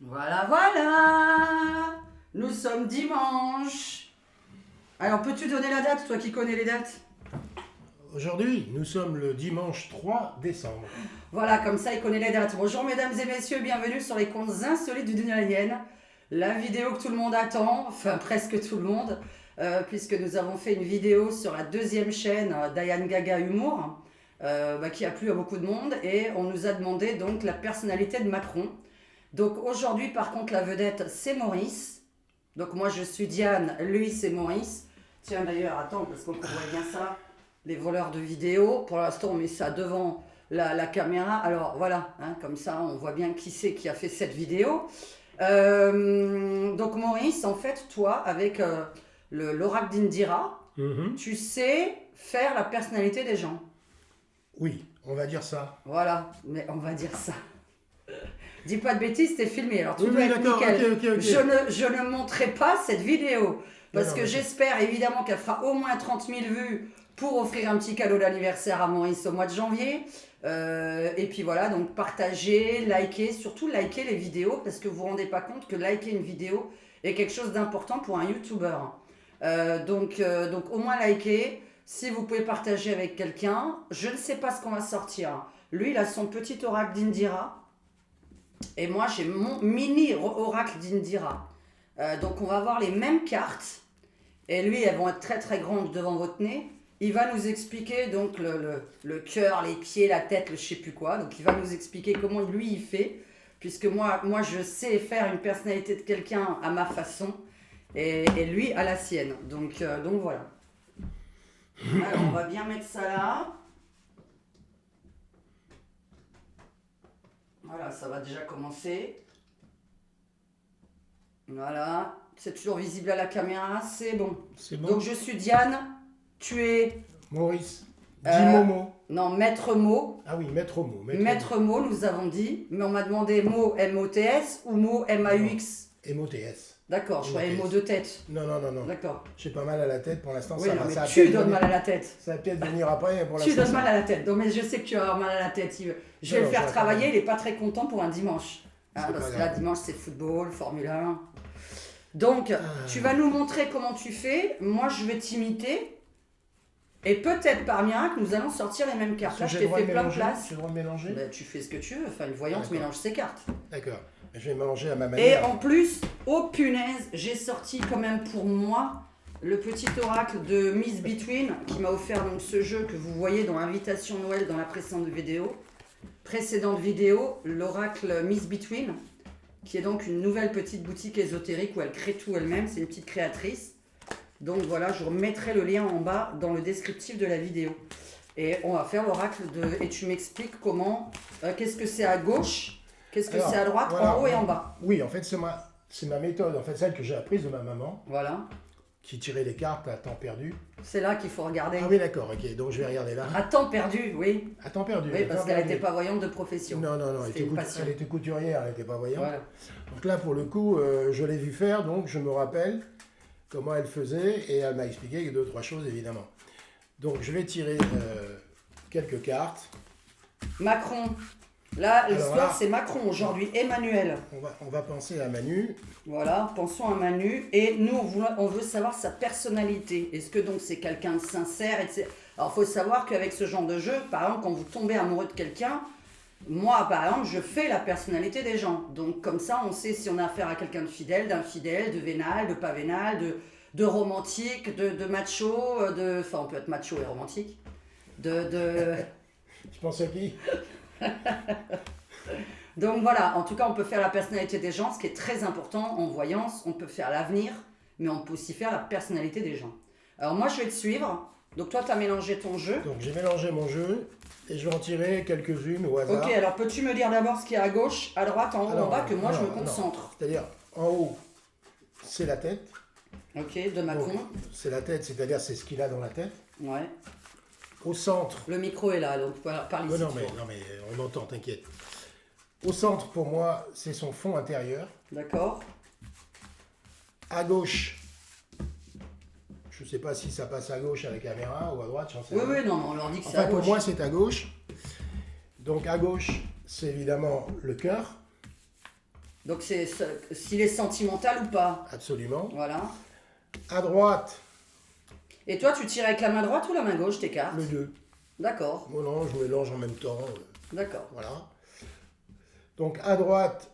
Voilà, voilà. Nous sommes dimanche. Alors, peux-tu donner la date, toi qui connais les dates? Aujourd'hui, nous sommes le dimanche 3 décembre. Voilà, comme ça, il connaît les dates. Bonjour, mesdames et messieurs, bienvenue sur les contes insolites du Dunalienne. La vidéo que tout le monde attend, enfin presque tout le monde, puisque nous avons fait une vidéo sur la deuxième chaîne d'Ayane Gaga Humour, qui a plu à beaucoup de monde, et on nous a demandé donc la personnalité de Macron. Donc aujourd'hui, par contre, la vedette, c'est Maurice. Donc moi, je suis Diane, lui, c'est Maurice. Tiens, d'ailleurs, attends, parce qu'on voit bien ça, les voleurs de vidéos. Pour l'instant, on met ça devant la caméra. Alors voilà, hein, comme ça, on voit bien qui c'est qui a fait cette vidéo. Donc Maurice, en fait, toi, avec l'oracle d'Indira, tu sais faire la personnalité des gens. Oui, on va dire ça. Voilà, mais on va dire ça. Dis pas de bêtises, t'es filmé, alors tu Oui, dois oui, être d'accord, nickel. ok. Je ne montrerai pas cette vidéo, parce Non, que ok. j'espère évidemment qu'elle fera au moins 30 000 vues pour offrir un petit cadeau d'anniversaire à Maurice au mois de janvier. Et puis voilà, donc partagez, likez, surtout likez les vidéos, parce que vous vous rendez pas compte que liker une vidéo est quelque chose d'important pour un YouTuber. Donc au moins likez. Si vous pouvez partager avec quelqu'un, je ne sais pas ce qu'on va sortir. Lui, il a son petit oracle d'Indira. Et moi, j'ai mon mini oracle d'Indira. Donc, on va avoir les mêmes cartes. Et lui, elles vont être très très grandes devant votre nez. Il va nous expliquer donc le cœur, les pieds, la tête, le je sais plus quoi. Donc, il va nous expliquer comment lui, il fait. Puisque moi, je sais faire une personnalité de quelqu'un à ma façon. Et lui, à la sienne. Donc voilà. Alors, on va bien mettre ça là. Voilà, ça va déjà commencer. Voilà, c'est toujours visible à la caméra, c'est bon. C'est bon. Donc je suis Diane, tu es... Maurice, dis Euh, Momo. Non, maître mot. Ah oui, maître mot. Maître mot, nous avons dit, mais on m'a demandé mot M-O-T-S ou mot M-A-U-X. M-O-T-S. D'accord, je croyais mot de tête. Non. D'accord. J'ai pas mal à la tête pour l'instant. Oui, ça non, va. mais Ça va tu peut-être donnes venir- mal à la tête. Ça va peut-être venir après, mais pour Tu l'instant. donnes mal à la tête. Donc, mais je sais que tu vas avoir mal à la tête. Je vais Non, le faire j'aurais travailler, pas il n'est pas très content pour un dimanche. Hein, C'est parce pas que là, grave. dimanche, c'est football, Formule 1. Donc, tu vas nous montrer comment tu fais. Moi, je vais t'imiter. Et peut-être par miracle, nous allons sortir les mêmes cartes. Là, je J'ai t'ai le droit fait de plein de mélanger. places. J'ai le droit de mélanger. Ben, tu fais ce que tu veux. Enfin, une voyante D'accord. mélange ses cartes. D'accord. Je vais mélanger à ma Et manière. en plus, oh punaise, j'ai sorti quand même pour moi le petit oracle de Miss Between qui m'a offert donc ce jeu que vous voyez dans l'invitation Noël dans la précédente vidéo, l'oracle Miss Between, qui est donc une nouvelle petite boutique ésotérique où elle crée tout elle-même, c'est une petite créatrice. Donc voilà, je remettrai le lien en bas dans le descriptif de la vidéo. Et on va faire l'oracle de... Et tu m'expliques comment... qu'est-ce que c'est à gauche? Qu'est-ce que Alors, c'est à droite, voilà, en haut et en bas? Oui, en fait, c'est ma méthode, en fait, celle que j'ai apprise de ma maman, Voilà. qui tirait les cartes à temps perdu. C'est là qu'il faut regarder. Ah oui, d'accord, ok. Donc je vais regarder là. À temps perdu, oui. À temps perdu. Oui, à parce temps qu'elle perdu. n'était pas voyante de profession. Non, C'était une passion. elle était couturière, elle n'était pas voyante. Voilà. Donc là, pour le coup, je l'ai vu faire, donc je me rappelle comment elle faisait, et elle m'a expliqué deux, trois choses, évidemment. Donc je vais tirer quelques cartes. Macron. Là, Alors l'histoire, là- c'est Macron aujourd'hui. Emmanuel. On va penser à Manu. Voilà, pensons à Manu. Et nous, on veut savoir sa personnalité. Est-ce que donc c'est quelqu'un de sincère, etc. Alors, il faut savoir qu'avec ce genre de jeu, par exemple, quand vous tombez amoureux de quelqu'un, moi, par exemple, je fais la personnalité des gens. Donc, comme ça, on sait si on a affaire à quelqu'un de fidèle, d'infidèle, de vénal, de pas vénal, de romantique, de macho, enfin, on peut être macho et romantique. Je pense à qui? Donc voilà, en tout cas, on peut faire la personnalité des gens, ce qui est très important en voyance. On peut faire l'avenir, mais on peut aussi faire la personnalité des gens. Alors moi, je vais te suivre. Donc toi, tu as mélangé ton jeu. Donc j'ai mélangé mon jeu, et je vais en tirer quelques-unes au hasard. Ok, alors peux-tu me dire d'abord ce qu'il y a à gauche, à droite, en haut, en bas, que moi, je me concentre. C'est-à-dire, en haut, c'est la tête. Ok, de Macron. Donc, c'est la tête, c'est-à-dire c'est ce qu'il a dans la tête. Ouais. Au centre, Le micro est là, donc parle ici. non mais on entend, t'inquiète. Au centre, pour moi, c'est son fond intérieur. D'accord. À gauche, je ne sais pas si ça passe à gauche à la caméra ou à droite, j'en sais Oui, rien. oui, non, mais on leur dit que c'est Enfin, à pour gauche. moi, c'est à gauche. Donc, à gauche, c'est évidemment le cœur. Donc c'est s'il est sentimental ou pas. Absolument. Voilà. À droite, Et toi, tu tires avec la main droite ou la main gauche tes cartes? le 2. D'accord, Oh non, je mélange en même temps. d'accord. Voilà. Donc à droite,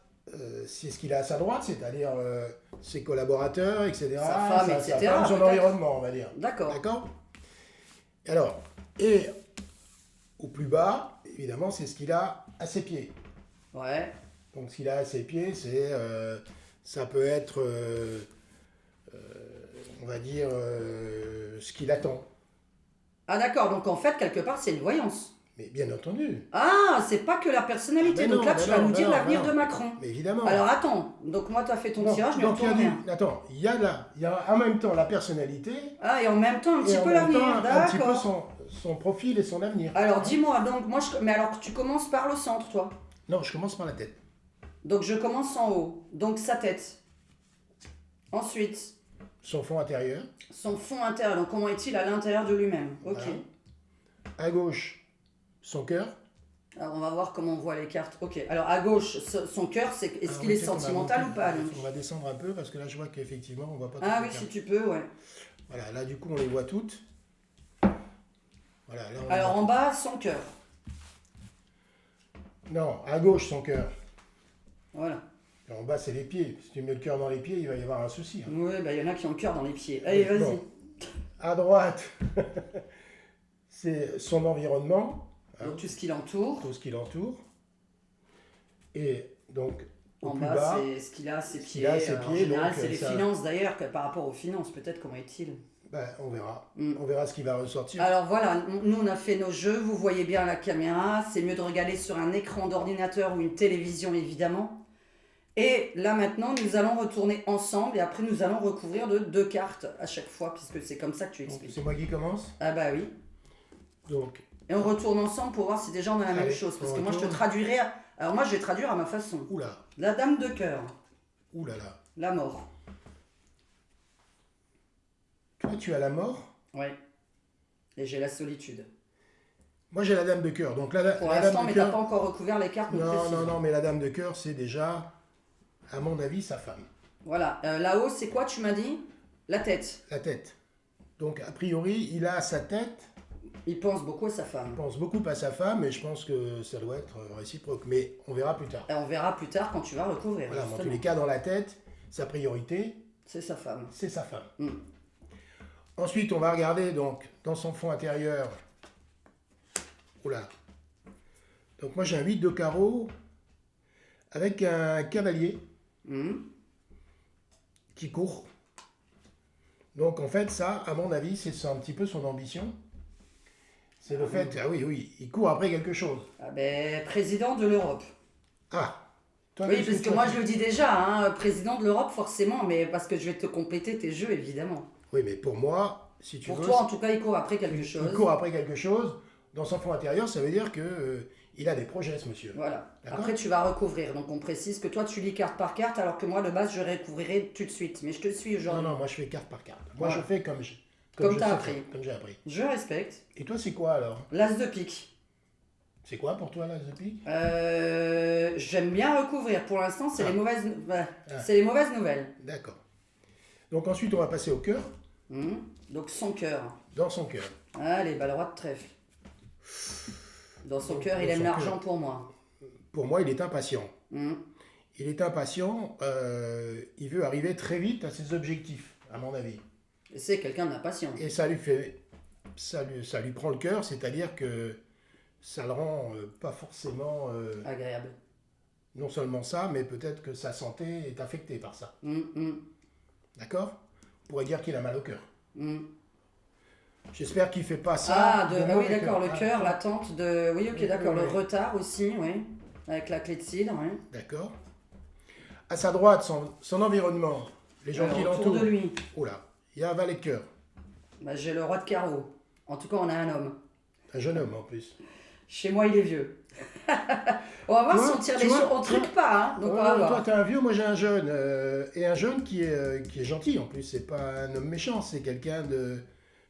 c'est ce qu'il a à sa droite, c'est-à-dire ses collaborateurs, etc. Sa femme, etc., Sa femme, son peut-être. environnement, on va dire. D'accord. D'accord. Alors, et au plus bas, évidemment, c'est ce qu'il a à ses pieds. Ouais. Donc ce qu'il a à ses pieds, c'est, ça peut être, on va dire, ce qu'il attend. Ah d'accord, donc en fait, quelque part, c'est une voyance. Mais bien entendu. Ah, c'est pas que la personnalité. Ah, mais Donc non, là, tu mais vas non, nous mais dire non, l'avenir mais de non. Macron. Mais évidemment. Alors attends, donc moi, tu as fait ton tirage, mais on donc il y a tourne rien. attends, il y a en même temps la personnalité Ah, et en même temps, un et petit en peu même l'avenir. temps un petit peu D'accord. son profil et son avenir. Alors dis-moi, donc moi, mais alors tu commences par le centre, toi. Non, je commence par la tête. Donc je commence en haut. Donc sa tête. Ensuite, Son fond intérieur. son fond intérieur. Donc comment est-il à l'intérieur de lui-même? Ok. Voilà. À gauche, son cœur. Alors on va voir comment on voit les cartes. Ok. Alors à gauche, son cœur, c'est est-ce Alors, qu'il est peut-être on va sentimental monter- ou pas, lui? On va descendre un peu parce que là je vois qu'effectivement on voit pas Ah toutes oui, les si cartes. tu peux, ouais. Voilà, là du coup on les voit toutes. Voilà, là on les Alors voit en bas, son cœur. toutes. Non, à gauche son cœur. Voilà. Et en bas c'est les pieds. Si tu mets le cœur dans les pieds, il va y avoir un souci. Hein. Oui, bah il y en a qui ont le cœur dans les pieds. Allez, vas-y. Bon. À droite, c'est son environnement, hein, Donc tout ce qui l'entoure. tout ce qui l'entoure. Et donc au En plus bas, bas, c'est ce qu'il a à ses qu'il pieds. a à ses En pieds, général, donc, c'est les ça- finances d'ailleurs, que par rapport aux finances, peut-être comment est-il. ben, on verra. Mm. On verra ce qui va ressortir. Alors voilà, nous on a fait nos jeux, vous voyez bien la caméra, c'est mieux de regarder sur un écran d'ordinateur ou une télévision évidemment. Et là maintenant, nous allons retourner ensemble et après nous allons recouvrir de 2 cartes à chaque fois, puisque c'est comme ça que tu Donc, expliques. c'est moi qui commence. Ah bah oui. Donc, Et on retourne ensemble pour voir si déjà on a la même Allez, chose. Parce on que moi je te retourne. traduirai. Alors moi je vais traduire à ma façon. oula, La dame de cœur, oulala. la mort. Toi, tu as la mort. Ouais. Et j'ai la solitude. Moi, j'ai la dame de cœur. Donc, Pour la l'instant, dame de mais t'as cœur. pas encore recouvert les cartes. nous Non, précisons. non, non, mais la dame de cœur, c'est déjà, à mon avis, sa femme. Voilà. Là-haut, c'est quoi tu m'as dit? La tête. La tête. Donc, a priori, il a à sa tête, Il pense beaucoup à sa femme. il pense beaucoup à sa femme, et je pense que ça doit être réciproque. Mais on verra plus tard. Et on verra plus tard quand tu vas recouvrir. Voilà, dans tous justement. les cas, dans la tête, sa priorité, C'est sa femme. c'est sa femme. Mm. Ensuite, on va regarder donc dans son fond intérieur. Oula. Donc moi j'ai un 8 de carreau avec un cavalier Mm. qui court. Donc en fait ça, à mon avis, c'est un petit peu son ambition. C'est le fait, ah oui, oui, il court après quelque chose. Ah ben, président de l'Europe. Ah, toi, Oui, qu'est-ce parce que toi, moi tu- je le dis déjà, hein, président de l'Europe forcément, mais parce que je vais te compléter tes jeux évidemment. Oui, mais pour moi, si tu Pour veux, toi en tout cas, il court après quelque il chose. court après quelque chose. Dans son fond intérieur, ça veut dire que il a des projets, ce monsieur. Voilà. D'accord. Après, tu vas recouvrir. Donc, on précise que toi, tu lis carte par carte, alors que moi, de base, je recouvrirai tout de suite. Mais je te suis Non, aujourd'hui. non, moi je fais carte par carte. Moi Voilà. je fais comme Comme je t'as sais appris. faire, comme j'ai appris. Je respecte. Et toi, c'est quoi alors? L'as de pique. C'est quoi pour toi l'as de pique? J'aime bien recouvrir. Pour l'instant, c'est Ah. les mauvaises, Ah. c'est les mauvaises nouvelles. D'accord. Donc ensuite, on va passer au cœur, Donc, son cœur. dans son cœur. Allez, bah, le roi de trèfle. Dans son Donc, cœur, il dans aime son l'argent cœur. pour moi. Pour moi, il est impatient. Hmm. Il est impatient, il veut arriver très vite à ses objectifs, à mon avis. Et c'est quelqu'un d'impatient. Et ça lui prend le cœur, c'est-à-dire que ça le rend pas forcément, Agréable. non seulement ça, mais peut-être que sa santé est affectée par ça. Hmm. D'accord? On pourrait dire qu'il a mal au cœur. Hmm. J'espère qu'il fait pas ça. Ah, de oui, mauvais d'accord, le Ah, cœur, l'attente de... Oui, ok, Oui, d'accord, oui, le oui. retard aussi, oui. Avec la clé de cidre, oui. D'accord. À sa droite, son environnement, les gens qui Autour l'entourent. de lui, Oh là, il y a un valet de cœur, bah, j'ai le roi de carreau. En tout cas, on a un homme. un jeune homme en plus. Chez moi, il est vieux. On va voir Toi, si on tire tu les vois, choses. On toi- truque pas, hein. Donc, on va toi, voir. t'es un vieux, moi j'ai un jeune. Et un jeune qui est gentil en plus. C'est pas un homme méchant, c'est quelqu'un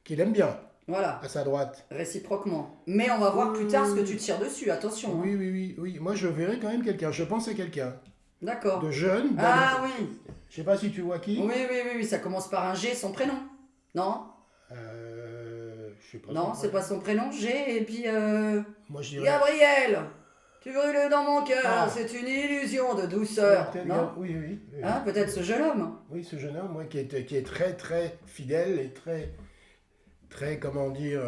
qui l'aime bien, Voilà, à sa droite. réciproquement. Mais on va voir plus tard ce que tu tires dessus, attention. hein. Oui, oui, oui, oui. Moi je verrai quand même quelqu'un. Je pense à quelqu'un. D'accord. de jeunes. Ah oui. Je sais pas si tu vois qui. Oui, ça commence par un G, son prénom. Non? Je sais pas. Non, c'est pas son prénom, G, et puis Moi je dirais. Gabriel, tu brûles dans mon cœur, Ah. c'est une illusion de Ouais, douceur. peut-être Non? oui. Hein, peut-être ce jeune homme. Oui, ce jeune homme, qui est très très fidèle et très comment dire,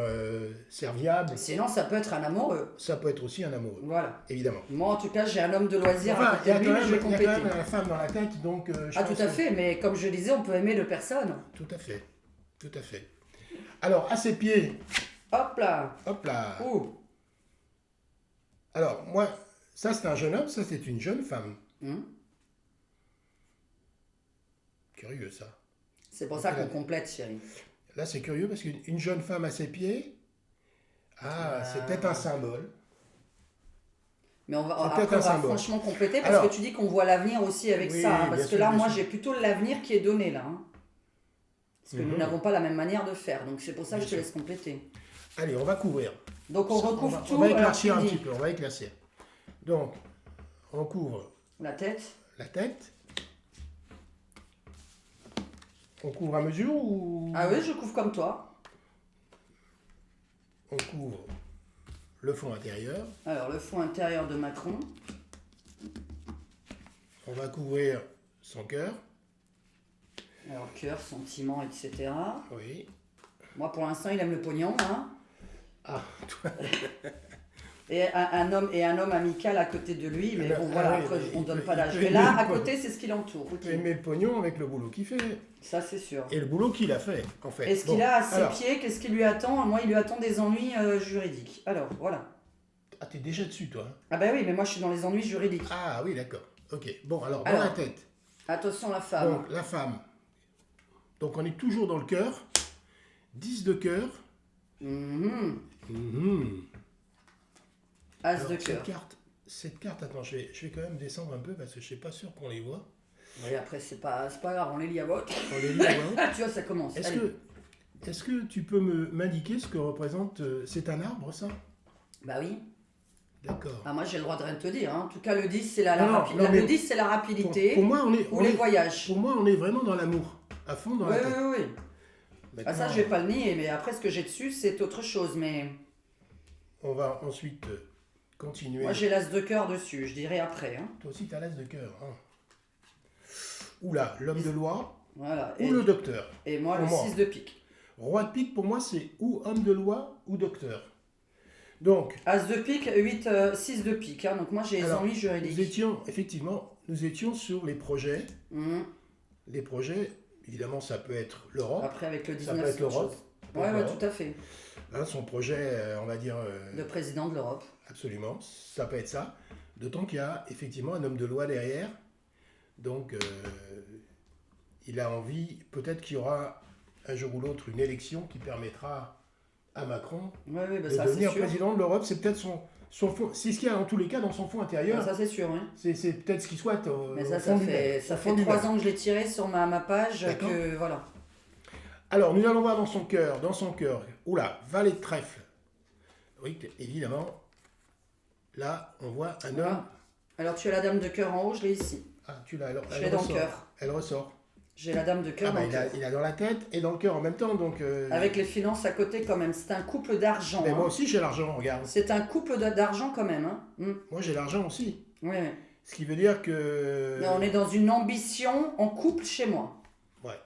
serviable. Sinon, ça peut être un amoureux. Ça peut être aussi un amoureux, Voilà. évidemment. Moi, en tout cas, j'ai un homme de loisir Enfin, à il y côté a de quand lui, mais je vais même, il y a compléter. quand même la femme dans la tête, donc je Ah, pense tout à que- fait, mais comme je disais, on peut aimer deux personnes. Tout à fait, tout à fait. Alors, à ses pieds, Hop là. hop là. Ouh. Alors, moi, ça c'est un jeune homme, ça c'est une jeune femme. Hum. Curieux ça. C'est pour ça qu'on complète, chérie. Là, c'est curieux parce qu'une jeune femme à ses pieds, c'est peut-être un symbole. Mais on va, C'est après, peut-être on un va symbole. franchement compléter parce Alors- que tu dis qu'on voit l'avenir aussi avec Oui, ça. Hein, bien parce que sûr, là, bien moi, sûr. j'ai plutôt l'avenir qui est donné là. Hein. Parce que nous Mhm. n'avons pas la même manière de faire. Donc c'est pour ça que Bien je te sûr. laisse compléter. Allez, on va couvrir. Donc on recouvre va, tout. on va alors, éclaircir tu un dis petit peu, on va éclaircir. Donc, on couvre la tête. la tête. On couvre à mesure ou Ah oui, je couvre comme toi. on couvre le fond intérieur. Alors le fond intérieur de Macron. On va couvrir son cœur. Alors cœur, sentiment, etc. Oui. Moi pour l'instant, il aime le pognon. Hein. Ah, toi. Et un homme amical à côté de lui. Mais bon, voilà, oui, après, oui, on ne il donne peut- pas il d'âge. peut Mais aimer là, le à pognon. côté, c'est ce qui l'entoure. Il peut aimer le pognon avec le boulot qu'il fait. Ça, c'est sûr. Et le boulot qu'il a fait, en fait. Et ce Bon, qu'il a à ses alors, pieds, qu'est-ce qui lui attend? Moi, il lui attend des ennuis juridiques. Alors, voilà. Ah, t'es déjà dessus, toi. Hein. Ah ben oui, mais moi, je suis dans les ennuis juridiques. Ah oui, d'accord. Ok. Bon, alors, dans Alors. la tête. Attention, la femme. Donc, la femme. Donc, on est toujours dans le cœur. 10 de cœur. Mhm. Mhm. As Alors, de cœur. cette carte, attends, je vais quand même descendre un peu parce que je suis pas sûr qu'on les voit. Oui, après, c'est pas grave, on les lit à vote. On les lit à voix haute. Ah, tu vois, ça commence. Est-ce Allez. que tu peux m'indiquer ce que représente... c'est un arbre, ça? Bah oui. D'accord. Ah, moi, j'ai le droit de rien te dire. Hein. En tout cas, le 10, c'est la Non, rapidité. non, mais Le 10, c'est la rapidité. Pour moi, ou les voyages. Pour moi, on est vraiment dans l'amour. À fond dans Oui, la tête. oui. Ah, ça, Maintenant, je vais pas le nier, mais après, ce que j'ai dessus, c'est autre chose. Mais on va ensuite continuer. moi, j'ai l'as de cœur dessus, je dirais après. Hein. Toi aussi, tu as l'as de cœur. Hein. Oula, l'homme de loi Voilà. ou le docteur. Et moi, Pour le moi. 6 de pique. Roi de pique, pour moi, c'est ou homme de loi ou docteur. Donc, As de pique, 8, 6 de pique. Hein. Donc moi, j'ai les alors, ennuis juridiques. nous étions sur les projets. Mhm. Les projets, évidemment, ça peut être l'Europe. Après, avec le Ça 19, peut être c'est autre l'Europe. chose. Ça peut Ouais, être ouais, l'Europe. tout à fait. Hein, son projet, on va dire, De président de l'Europe. absolument, ça peut être ça. D'autant qu'il y a effectivement un homme de loi derrière. Donc, il a envie, peut-être qu'il y aura un jour ou l'autre une élection qui permettra à Macron Ouais, ouais, bah, de ça, c'est devenir sûr. président de l'Europe. C'est peut-être son fond, c'est ce qu'il y a en tous les cas dans son fond intérieur. Ouais, ça, c'est sûr, oui. C'est peut-être ce qu'il souhaite. Mais au ça, fond ça lui-même, fait, au ça fond fait lui-même. 3 ans que je l'ai tiré sur ma page. D'accord. Que, voilà. Alors, nous allons voir dans son cœur. Oula, valet de trèfle. Oui, évidemment. Là, on voit un homme. Voilà. Alors, tu as la dame de cœur en haut, je l'ai ici. Ah, tu l'as. Alors, Je elle l'ai dans le ressort. cœur. Elle ressort. J'ai la dame de Ah, cœur bah, dans le cœur. il a dans la tête et dans le cœur en même temps. Donc, Avec les finances à côté quand même. C'est un couple d'argent. mais hein. moi aussi, j'ai l'argent, regarde. C'est un couple d'argent quand même. Hein. Moi, j'ai l'argent aussi. Oui, oui. Ce qui veut dire que. Mais on est dans une ambition en couple chez moi. Ouais.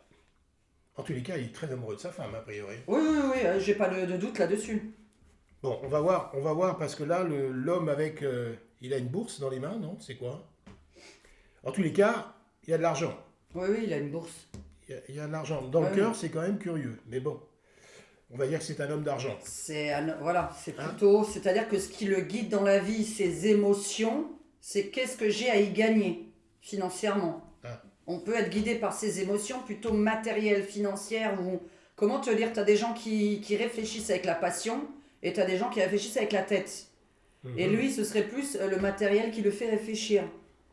En tous les cas, il est très amoureux de sa femme, a priori. Oui, j'ai pas de doute là-dessus. Bon, on va voir, parce que là, l'homme avec. Il a une bourse dans les mains, non? C'est quoi? En tous les cas, il y a de l'argent. Oui, il a une bourse. Il y a de l'argent. Dans Ouais, le cœur, c'est quand même curieux. Mais bon, on va dire que c'est un homme d'argent. Voilà, c'est Hein? plutôt. C'est-à-dire que ce qui le guide dans la vie, ses émotions, c'est qu'est-ce que j'ai à y gagner financièrement. Ah. On peut être guidé par ses émotions plutôt matérielles, financières. Ou comment te dire, tu as des gens qui réfléchissent avec la passion et tu as des gens qui réfléchissent avec la tête. Et lui, ce serait plus le matériel qui le fait réfléchir.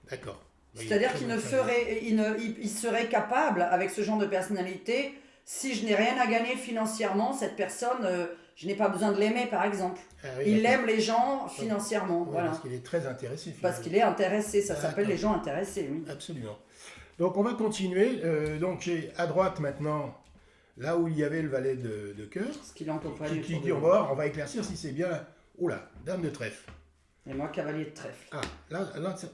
D'accord. Oui, C'est-à-dire très qu'il bon ne travail. ferait, il serait capable, avec ce genre de personnalité, si je n'ai rien à gagner financièrement, cette personne, je n'ai pas besoin de l'aimer, par exemple. Ah oui, Il d'accord. aime les gens financièrement, Ouais, voilà. parce qu'il est très intéressé. Parce finalement. qu'il est intéressé, ça s'appelle D'accord. les gens intéressés, oui. Absolument. Donc on va continuer. Donc j'ai à droite maintenant, là où il y avait le valet de cœur, Ce qu'il entend pas du qui tout. on va éclaircir si c'est bien. Oula, dame de trèfle. Et moi, cavalier de trèfle. Ah,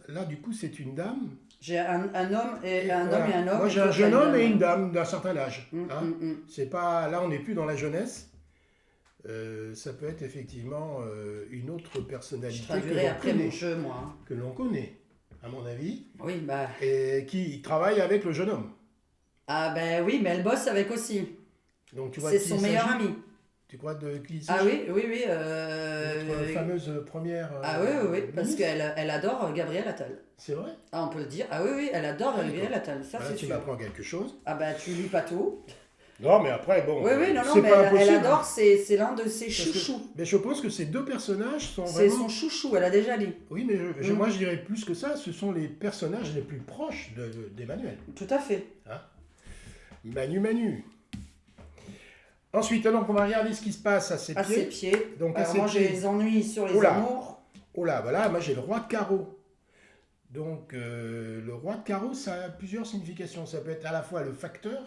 là, du coup c'est une dame. J'ai un homme et un Voilà. homme et un homme. Moi j'ai toi, un jeune t'as homme et une dame. dame d'un certain âge. Hein. Mm. C'est pas, là on n'est plus dans la jeunesse. Ça peut être effectivement une autre Je personnalité traduirai après mon jeu, moi. Hein. que l'on connaît, à mon avis, Oui, bah. et qui travaille avec le jeune homme. Ah, ben oui, mais elle bosse avec aussi. Donc tu vois C'est de qui son il meilleur s'agit. ami. Tu crois de qui il Ah s'agit? oui. Notre fameuse première. Ah oui, parce ministre. qu'elle adore Gabriel Attal. C'est vrai? Ah, on peut le dire. Ah oui, elle adore Ah, Gabriel d'accord. Attal, ça Voilà, c'est tu sûr. m'apprends quelque chose. Ah bah tu lis pas tout. Non, mais après, bon. Oui, non, c'est mais pas elle impossible. adore, c'est l'un de ses Parce que- chouchous. mais je pense que ces deux personnages sont C'est vraiment. son chouchou, elle a déjà lu. Oui, mais Mm. moi je dirais plus que ça, ce sont les personnages les plus proches d'Emmanuel. Tout à fait. Manu. Ensuite, alors, on va regarder ce qui se passe à ses À pieds. ses pieds. Donc, à Alors ses moi j'ai pieds. les ennuis sur les Oula. amours. Oh là, voilà, moi j'ai le roi de carreau. Donc, le roi de carreau, ça a plusieurs significations. Ça peut être à la fois le facteur.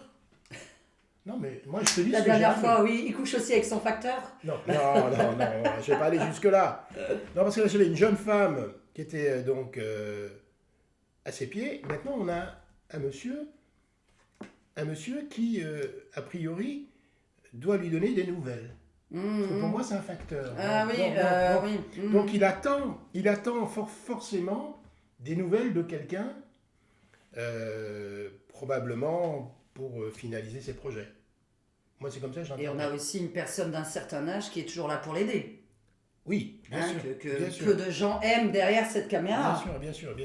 Non, mais moi je te dis La ce que j'ai dernière appris. fois, oui, il couche aussi avec son facteur. Non, je vais pas aller jusque-là. Non, parce que là, j'avais une jeune femme qui était donc à ses pieds. Maintenant, on a un monsieur qui, a priori, doit lui donner des nouvelles. Parce que pour moi, c'est un facteur. Ah Donc, oui, donc, oui. donc, il attend forcément des nouvelles de quelqu'un, probablement pour finaliser ses projets. Moi, c'est comme ça que j'entends. Et on a aussi une personne d'un certain âge qui est toujours là pour l'aider. Oui, bien Hein, sûr. que bien sûr. peu de gens aiment derrière cette caméra. Bien sûr.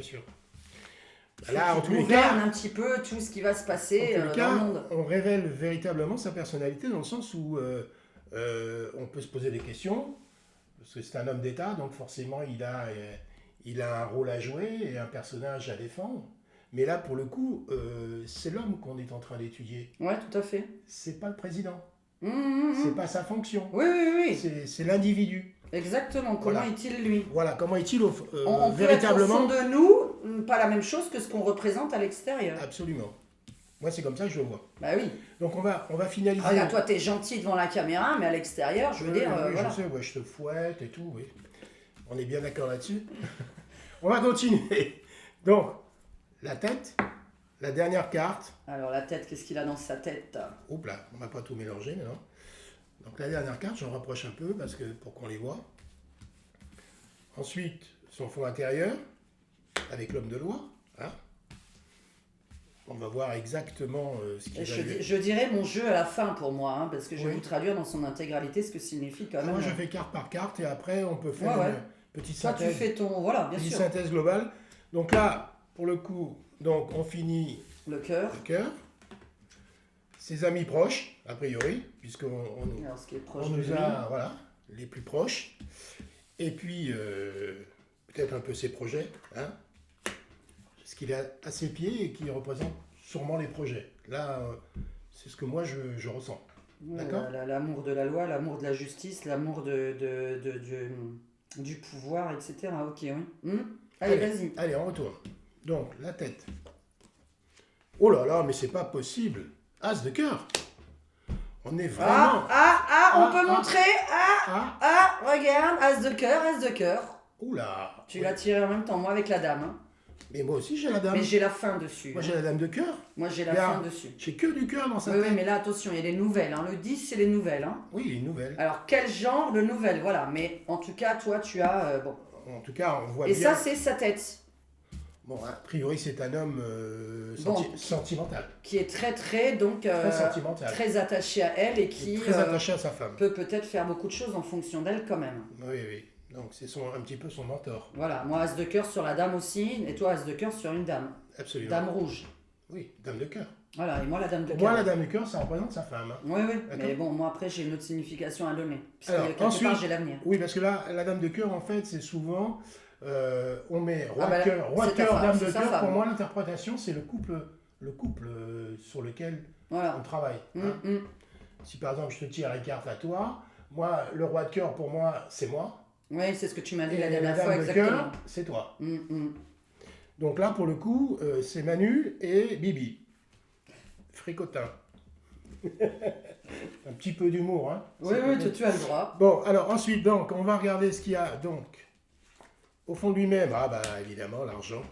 Là, en tous les gouverne cas, un petit peu tout ce qui va se passer en tous les cas, dans le monde. on révèle véritablement sa personnalité dans le sens où on peut se poser des questions, parce que c'est un homme d'État, donc forcément il a un rôle à jouer et un personnage à défendre. Mais là, pour le coup, c'est l'homme qu'on est en train d'étudier. Ouais, tout à fait. C'est pas le président. Mmh. C'est pas sa fonction. Oui. C'est l'individu. Exactement. Comment Voilà. est-il lui? Voilà, comment est-il On peut être au véritablement. fond de nous, pas la même chose que ce qu'on représente à l'extérieur. Absolument. Moi, c'est comme ça que je le vois. Bah oui. Donc, on va finaliser. Ah, regarde, toi, t'es gentil devant la caméra, mais à l'extérieur, je veux Oui, dire, oui, voilà. je sais, ouais, je te fouette et tout, oui. On est bien d'accord là-dessus. On va continuer. Donc, la tête, la dernière carte. Alors, la tête, qu'est-ce qu'il a dans sa tête? Oups là, on va pas tout mélanger maintenant. Donc, la dernière carte, j'en rapproche un peu parce que pour qu'on les voit. Ensuite, son fond intérieur, avec l'homme de loi. Hein. On va voir exactement ce qu'il Et va lui... je dirais mon jeu à la fin pour moi, hein, parce que je vais Oui. vous traduire dans son intégralité ce que signifie quand même. Moi, je fais carte par carte et après, on peut faire Ouais. une petite Toi, tu synthèse. fais ton. Voilà, bien Petite sûr. synthèse globale. Donc là, pour le coup, donc on finit Le cœur. le cœur. Ses amis proches, a priori, puisqu'on Alors, ce qui est proche on de nous lui. a, voilà, les plus proches. Et puis, peut-être un peu ses projets, hein, ce qu'il a à ses pieds et qui représente sûrement les projets. Là, c'est ce que moi, je ressens. Ouais, D'accord. L'amour de la loi, l'amour de la justice, l'amour du pouvoir, etc. Ok, oui. Allez, vas-y. Allez, on retourne. Donc, la tête. Oh là là, mais c'est pas possible. As de cœur. On est vraiment... On peut montrer. Regarde, as de cœur. Oula. Tu l'as tiré en même temps, moi avec la dame. Hein. Mais moi aussi, j'ai la dame. Mais j'ai la fin dessus. Moi, hein. j'ai la dame de cœur. Moi, j'ai la Regarde. fin dessus. J'ai que du cœur dans sa Oui, tête. mais là, attention, il y a les nouvelles. Hein. Le 10, c'est les nouvelles. Hein. Oui, les nouvelles. Alors, quel genre de nouvelles? Voilà. Mais en tout cas, toi, tu as... bon. En tout cas, on voit Et bien... ça, c'est sa tête. Bon, a priori, c'est un homme sentimental. Qui est très, donc... Très sentimental. très attaché à elle et qui Très attaché à sa femme. peut peut-être faire beaucoup de choses en fonction d'elle quand même. Oui. Donc, c'est un petit peu son mentor. Voilà, moi as de cœur sur la dame aussi, et toi as de cœur sur une dame. Absolument. Dame rouge. Oui, dame de cœur. Voilà, et moi la dame de Pour cœur. moi, la dame de cœur, ça représente sa femme. Hein. Oui, D'accord. mais bon, moi après j'ai une autre signification à donner. Puisque Alors, quelque ensuite- part j'ai l'avenir. Oui, parce que là, la dame de cœur, en fait, c'est souvent... on met roi bah de cœur, c'est ta femme, dame c'est de sa cœur. femme. Pour moi, l'interprétation, c'est le couple sur lequel Voilà. on travaille. Hein. Si par exemple, je te tire les cartes à toi, Moi, le roi de cœur, pour moi, c'est moi. Oui, c'est ce que tu m'as dit la Et dernière la fois, dame de exactement. cœur, c'est toi. Mm, mm. Donc là, pour le coup, c'est Manu et Bibi. Fricotin. Un petit peu d'humour, hein. Oui, oui, tu as le droit. Bon, alors ensuite, donc, on va regarder ce qu'il y a, donc, au fond de lui-même. Ah, bah, évidemment, l'argent.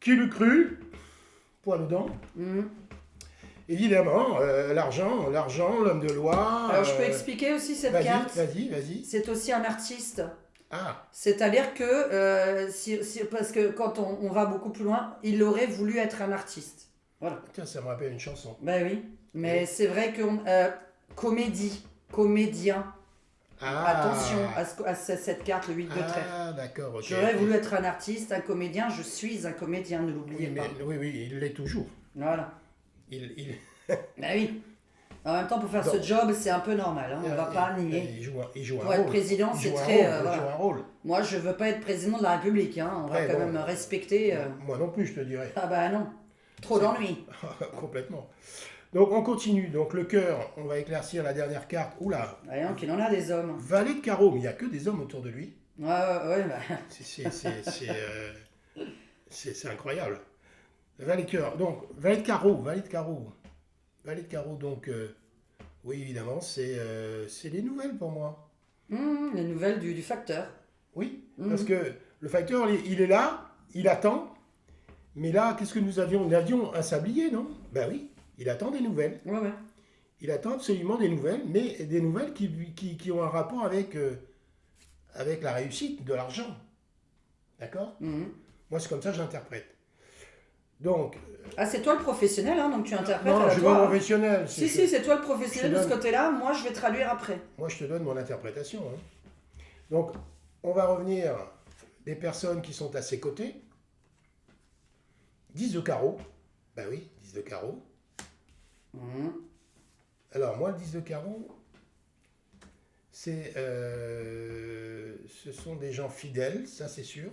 Qui l'eût cru? Poil aux dents. Mm. Évidemment, l'argent, l'homme de loi. Alors, je peux expliquer aussi cette Vas-y, carte. vas-y. C'est aussi un artiste. Ah, C'est-à-dire que, parce que quand on va beaucoup plus loin, il aurait voulu être un artiste. Voilà. tiens, ça me rappelle une chanson. Ben oui. Mais Oui. c'est vrai que comédien. Ah, Attention à cette carte, le 8 de trèfle. Ah, d'accord, ok. J'aurais voulu être un artiste, un comédien, je suis un comédien, ne Oui, l'oubliez mais, pas. oui, il l'est toujours. Voilà. Il, Ben oui. En même temps, pour faire Donc, ce job, c'est un peu normal, hein, on va pas nier. il joue un Pour rôle. être président, Il c'est joue un très... rôle, voilà. il joue un rôle. Moi, je veux pas être président de la République, hein. On va Ouais, quand bon. même respecter... Moi non plus, je te dirais. Ah bah non, trop C'est- d'ennuis. Complètement. Donc, on continue. Donc, le cœur, on va éclaircir la dernière carte. Oula, Voyons qu'il en a des hommes. valet de carreau, mais il n'y a que des hommes autour de lui. Ouais, bah... C'est incroyable. Valet de cœur. Donc, valet de carreau. Donc, oui, évidemment, c'est les nouvelles pour moi. les nouvelles du facteur. Oui, Mhm. parce que le facteur, il est là, il attend. Mais là, qu'est-ce que nous avions? Nous avions un sablier, non? Ben oui, il attend des nouvelles. Ouais. Il attend absolument des nouvelles, mais des nouvelles qui ont un rapport avec la réussite de l'argent. D'accord? Mhm. Moi, c'est comme ça que j'interprète. Donc, Ah, c'est toi le professionnel, hein, donc tu interprètes non, à la je suis toi, pas hein. professionnel. Si, c'est toi le professionnel je de te ce côté-là, moi je vais traduire après. Moi, je te donne mon interprétation. Hein. Donc, on va revenir des personnes qui sont à ses côtés. 10 de carreau. Ben oui, 10 de carreau. Mhm. Alors, moi, le 10 de carreau, ce sont des gens fidèles, ça c'est sûr.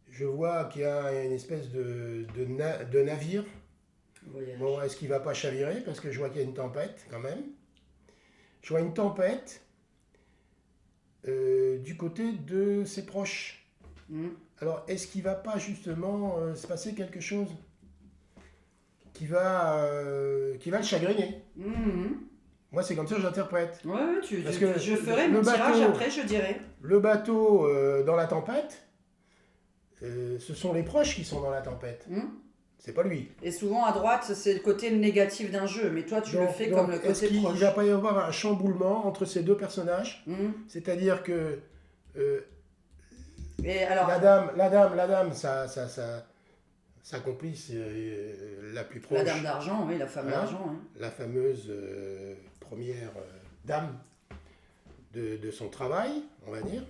Je vois qu'il y a une espèce de navire. Voyage. Bon, est-ce qu'il ne va pas chavirer? Parce que je vois qu'il y a une tempête quand même. Je vois une tempête du côté de ses proches. Mhm. Alors, est-ce qu'il ne va pas justement se passer quelque chose qui va le chagriner? Mhm. Moi, c'est comme ça que j'interprète. Ouais, Parce que je ferai le mon tirage bateau- après, je dirais. Le bateau dans la tempête, ce sont les proches qui sont dans la tempête. Mhm. C'est pas lui. Et souvent à droite, c'est le côté négatif d'un jeu, mais toi tu le fais comme le est-ce côté qu'il proche. ne va pas y avoir un chamboulement entre ces deux personnages? Mhm. C'est-à-dire que Et alors, la dame, sa complice la plus proche, la dame d'argent, oui, la femme Hein d'argent. Hein. la fameuse première dame de son travail, on va dire,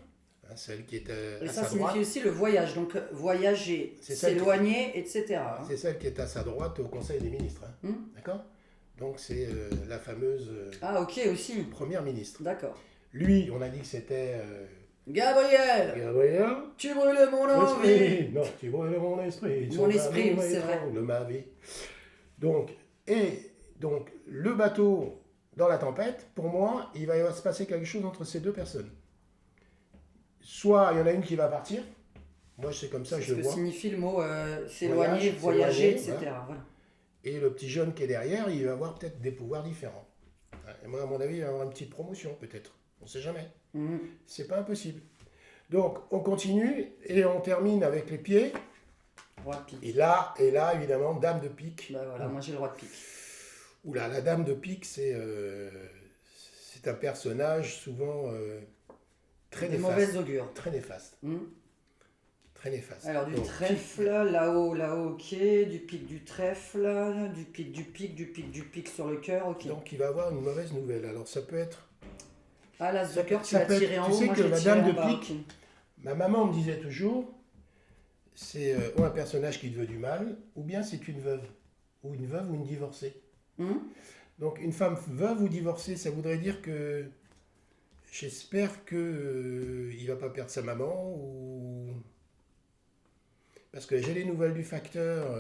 hein, celle qui est Et à ça sa signifie droite, aussi le voyage, donc voyager, C'est ça qui- s'éloigner, etc. hein. c'est celle qui est à sa droite au Conseil des ministres. Hein. D'accord? Donc c'est la fameuse Ah ok aussi, première ministre. d'accord. Lui, on a dit que c'était Gabriel, Gabriel. tu brûles mon envie. Esprit. Non, tu brûles mon esprit. Mon esprit, oui, c'est vrai. Le ma vie. Donc, le bateau dans la tempête, pour moi, il va se passer quelque chose entre ces deux personnes. Soit il y en a une qui va partir. Moi, c'est comme ça que C'est je ce le que vois. signifie le mot s'éloigner, Voyage, voyager, s'éloigner, etc. Voilà. Et le petit jeune qui est derrière, il va avoir peut-être des pouvoirs différents. Et moi, à mon avis, il va avoir une petite promotion, peut-être. On ne sait jamais. Mhm. C'est pas impossible. Donc, on continue et on termine avec les pieds. Roi de pique. Et là, évidemment, dame de pique. Bah voilà, moi j'ai le roi de pique. Oula, la dame de pique, c'est un personnage souvent très Des néfaste. mauvaises augures. Très néfaste. Mhm. Très néfaste. Alors du Donc, trèfle, là-haut, ok, du pic du trèfle, du pic sur le cœur, ok. donc, il va avoir une mauvaise nouvelle. Alors, ça peut être... Ah, l'as de ça- cœur, tu ça l'as peut être- tiré en tu haut, sais moi que je l'ai la tiré dame en de bas, pique, ok. Ma maman me disait toujours, c'est ou un personnage qui te veut du mal, ou bien c'est une veuve. Ou une veuve ou une divorcée. Mhm. Donc, une femme veuve ou divorcée, ça voudrait dire que j'espère que il va pas perdre sa maman ou parce que j'ai les nouvelles du facteur.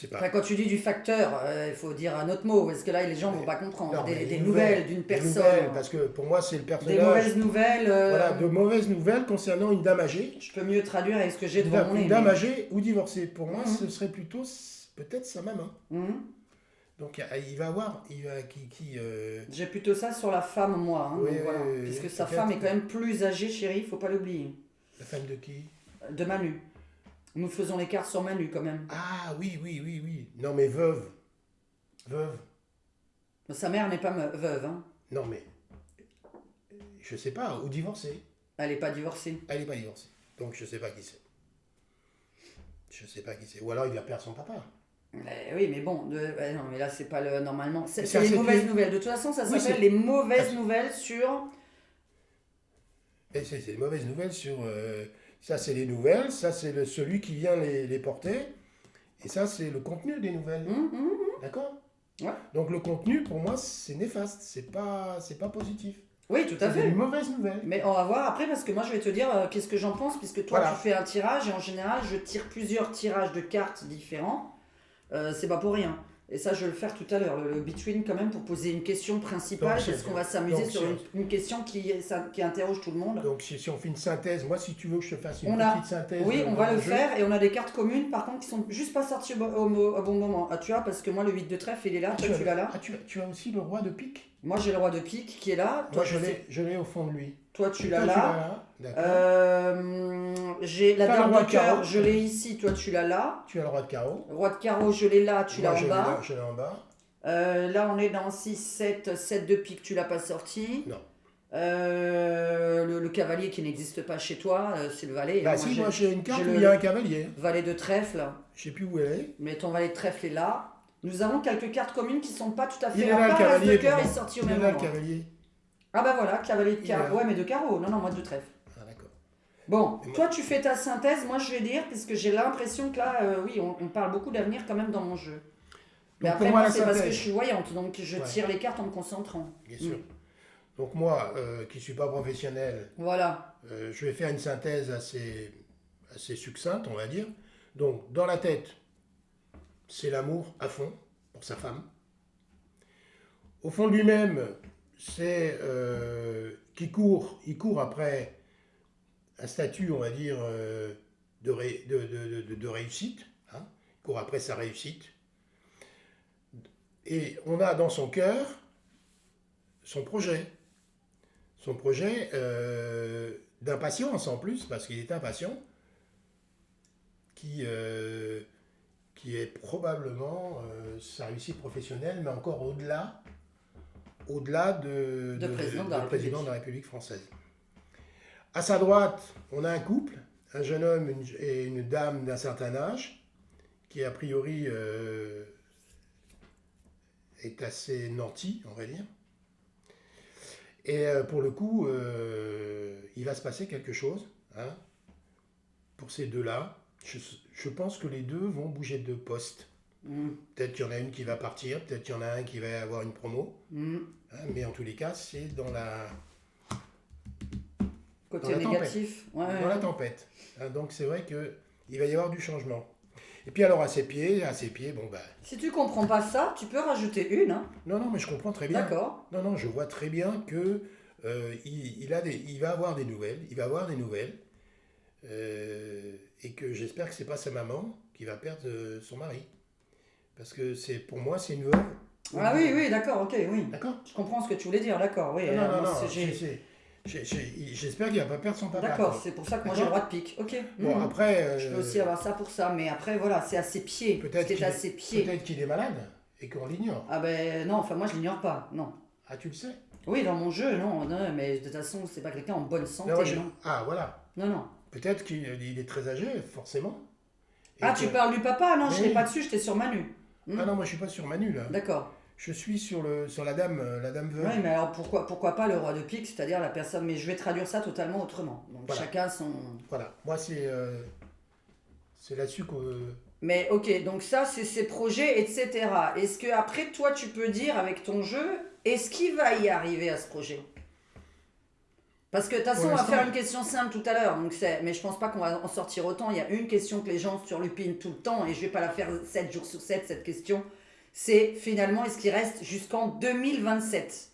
sais pas. Enfin, quand tu dis du facteur, il faut dire un autre mot, parce que là, les gens vont pas comprendre. Non, Des les nouvelles d'une des personne. nouvelles, parce que pour moi, c'est le personnage. Des mauvaises nouvelles. Voilà, de mauvaises nouvelles concernant une dame âgée. Je peux mieux traduire avec ce que j'ai devant mon nez. Une dame âgée ou divorcée. Pour moi, Mhm. ce serait plutôt peut-être sa maman. Mhm. Donc il va avoir, J'ai plutôt ça sur la femme, moi. Hein, Oui, donc voilà. oui, Puisque oui, sa peut-être. femme est quand même plus âgée, chérie, il faut pas l'oublier. la femme de qui? De Manu. Nous faisons les cartes sur Manu quand même. Ah oui, oui, oui, oui. Non mais veuve. Veuve. Sa mère n'est pas veuve. Hein. Non mais, je sais pas, ou divorcée. Elle n'est pas divorcée. Elle n'est pas divorcée. Donc je sais pas qui c'est. Je sais pas qui c'est. Ou alors il va perdre son papa. Oui, mais bon, non, mais là, c'est pas le. Normalement, c'est ça, les c'est mauvaises plus- nouvelles. De toute façon, ça Oui, s'appelle c'est- les mauvaises Ah, nouvelles sur. Et c'est des mauvaises nouvelles sur... ça, c'est les nouvelles. Ça, c'est celui qui vient les porter. Et ça, c'est le contenu des nouvelles. D'accord? Ouais. Donc le contenu, pour moi, c'est néfaste. C'est pas positif. Oui, tout à C'est fait. une mauvaise nouvelle. Mais on va voir après, parce que moi, je vais te dire qu'est-ce que j'en pense, puisque toi, Voilà. tu fais un tirage, et en général, je tire plusieurs tirages de cartes différents. C'est pas pour rien. Et ça, je vais le faire tout à l'heure, le between quand même, pour poser une question principale, Donc, parce qu'on va s'amuser donc, sur une question qui interroge tout le monde. Donc si on fait une synthèse, moi, si tu veux que je te fasse une On a- petite synthèse... Oui, on dans va mon le jeu, faire, et on a des cartes communes, par contre, qui sont juste pas sorties au bon moment. Ah, tu vois, parce que moi, le 8 de trèfle, il est là, toi, tu l'as là. tu as aussi le roi de pique. Moi, j'ai le roi de pique qui est là. Moi, Toi, je l'ai au fond de lui. toi, tu Toi, l'as là. D'accord. J'ai la T'as le dame roi de de cœur, carreau. je l'ai ici, toi, tu l'as là. Tu as le roi de carreau. Roi de carreau, je l'ai là, tu l'as Moi, en bas. je l'ai en bas. Là, on est dans 6, 7, 7 de pique, tu l'as pas sorti. Non. Le cavalier qui n'existe pas chez toi, c'est le valet. Bah hein. si, moi j'ai une carte j'ai où il y a un cavalier. Valet de trèfle, Je sais plus où elle est. mais ton valet de trèfle est là. Nous avons quelques cartes communes qui sont pas tout à Il fait est là, le As de cavalier. cœur pour est moi. sorti au Il est même là, le moment. cavalier. Ah bah voilà, cavalier de Il est carreau. là. Ouais, mais de carreau. Non, moi de trèfle. Ah, d'accord. Bon, Et moi- toi tu fais ta synthèse, moi je vais dire, puisque j'ai l'impression que là, oui, on parle beaucoup d'avenir quand même dans mon jeu. Mais Donc, après, pour moi, moi, la c'est parce que synthèse. je suis voyante, donc je Ouais. tire les cartes en me concentrant. Bien sûr. Donc moi, qui ne suis pas professionnel, Voilà. je vais faire une synthèse assez succincte, on va dire. Donc, dans la tête, c'est l'amour à fond pour sa femme. Au fond de lui-même, c'est il court après un statut, on va dire, de réussite. Hein. Il court après sa réussite. Et on a dans son cœur son projet. Son projet d'impatience en plus, parce qu'il est impatient, qui est probablement sa réussite professionnelle, mais encore au-delà de président de la République. président de la République française. À sa droite, on a un couple, un jeune homme et une dame d'un certain âge, qui a priori est assez nanti, on va dire. Et pour le coup, il va se passer quelque chose hein, pour ces deux-là. Je pense que les deux vont bouger de poste. Peut-être qu'il y en a une qui va partir, peut-être qu'il y en a un qui va avoir une promo. Hein, mais en tous les cas, c'est dans la Côté négatif. dans la tempête. Hein, donc c'est vrai qu'il va y avoir du changement. Et puis alors à ses pieds, bon bah... Si tu comprends pas ça, tu peux rajouter une. Hein. Non, mais je comprends très bien. D'accord. Non, je vois très bien que il va avoir des nouvelles. Et que j'espère que c'est pas sa maman qui va perdre son mari. Parce que pour moi, c'est une veuve. Ah oui, d'accord, ok, oui. D'accord. Je comprends ce que tu voulais dire, d'accord, oui. Non, moi, j'espère qu'il va pas perdre son papa. D'accord, quoi. c'est pour ça que moi j'ai le droit de pique, ok. Bon, après... Je peux aussi avoir ça pour ça, mais après, voilà, c'est à ses pieds. C'est à ses pieds. Peut-être qu'il est malade et qu'on l'ignore. Ah ben non, enfin moi je l'ignore pas, non. Ah, tu le sais? Oui, dans mon jeu, non, mais de toute façon, c'est pas quelqu'un en bonne santé, non. Ah, voilà. Non. Peut-être qu'il est très âgé, forcément. Et Ah, que- tu parles du papa? Non, Mais je n'étais oui. pas dessus, j'étais sur Manu. Ah non, moi je suis pas sur Manu là. D'accord. Je suis sur la dame veuve. Oui, mais alors pourquoi pas le roi de pique, c'est-à-dire la personne, mais je vais traduire ça totalement autrement. Donc Voilà. chacun son... Voilà, moi c'est là-dessus que... Mais ok, donc ça c'est ses projets, etc. Est-ce que après toi tu peux dire avec ton jeu, est-ce qu'il va y arriver à ce projet? Parce que de toute façon, Pour on va l'instant. faire une question simple tout à l'heure, mais je pense pas qu'on va en sortir autant. Il y a une question que les gens surlupinent tout le temps, et je vais pas la faire 7 jours sur 7 cette question. C'est finalement, est-ce qu'il reste jusqu'en 2027?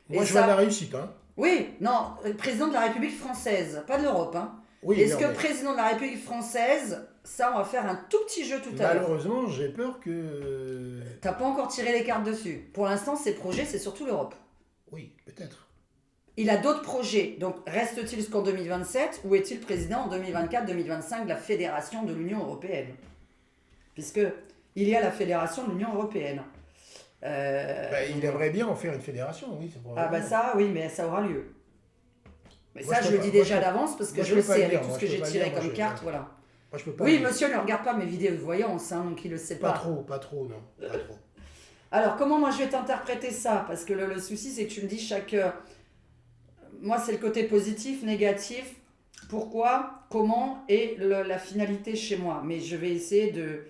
Et Moi, je vois de la ça, réussite. Hein. oui, non, président de la République française, pas de l'Europe. Hein. Oui, Est-ce non, que mais président de la République française, ça, on va faire un tout petit jeu tout à l'heure. malheureusement, j'ai peur que. T'as pas encore tiré les cartes dessus. Pour l'instant, ses projets, c'est surtout l'Europe. Oui, peut-être. Il a d'autres projets. Donc, reste-t-il jusqu'en 2027 ou est-il président en 2024-2025 de la Fédération de l'Union européenne? Puisque il y a la Fédération de l'Union européenne. Il aimerait bien en faire une fédération, oui, c'est Ah bah probablement. ça, oui, mais ça aura lieu. Mais Moi, ça, je je peux le pas- dis moi, déjà je peux- d'avance parce que moi, je je le peux pas sais le avec dire, tout moi, ce que je peux j'ai pas le tiré dire, moi, comme je- carte, voilà. Moi, je peux pas Oui, le dire. monsieur ne regarde pas mes vidéos de voyance, hein, donc il le sait Pas pas. trop, non, pas trop. Alors, comment moi je vais t'interpréter ça? Parce que le souci, c'est que tu me dis chaque... moi, c'est le côté positif, négatif, pourquoi, comment et la finalité chez moi. Mais je vais essayer de...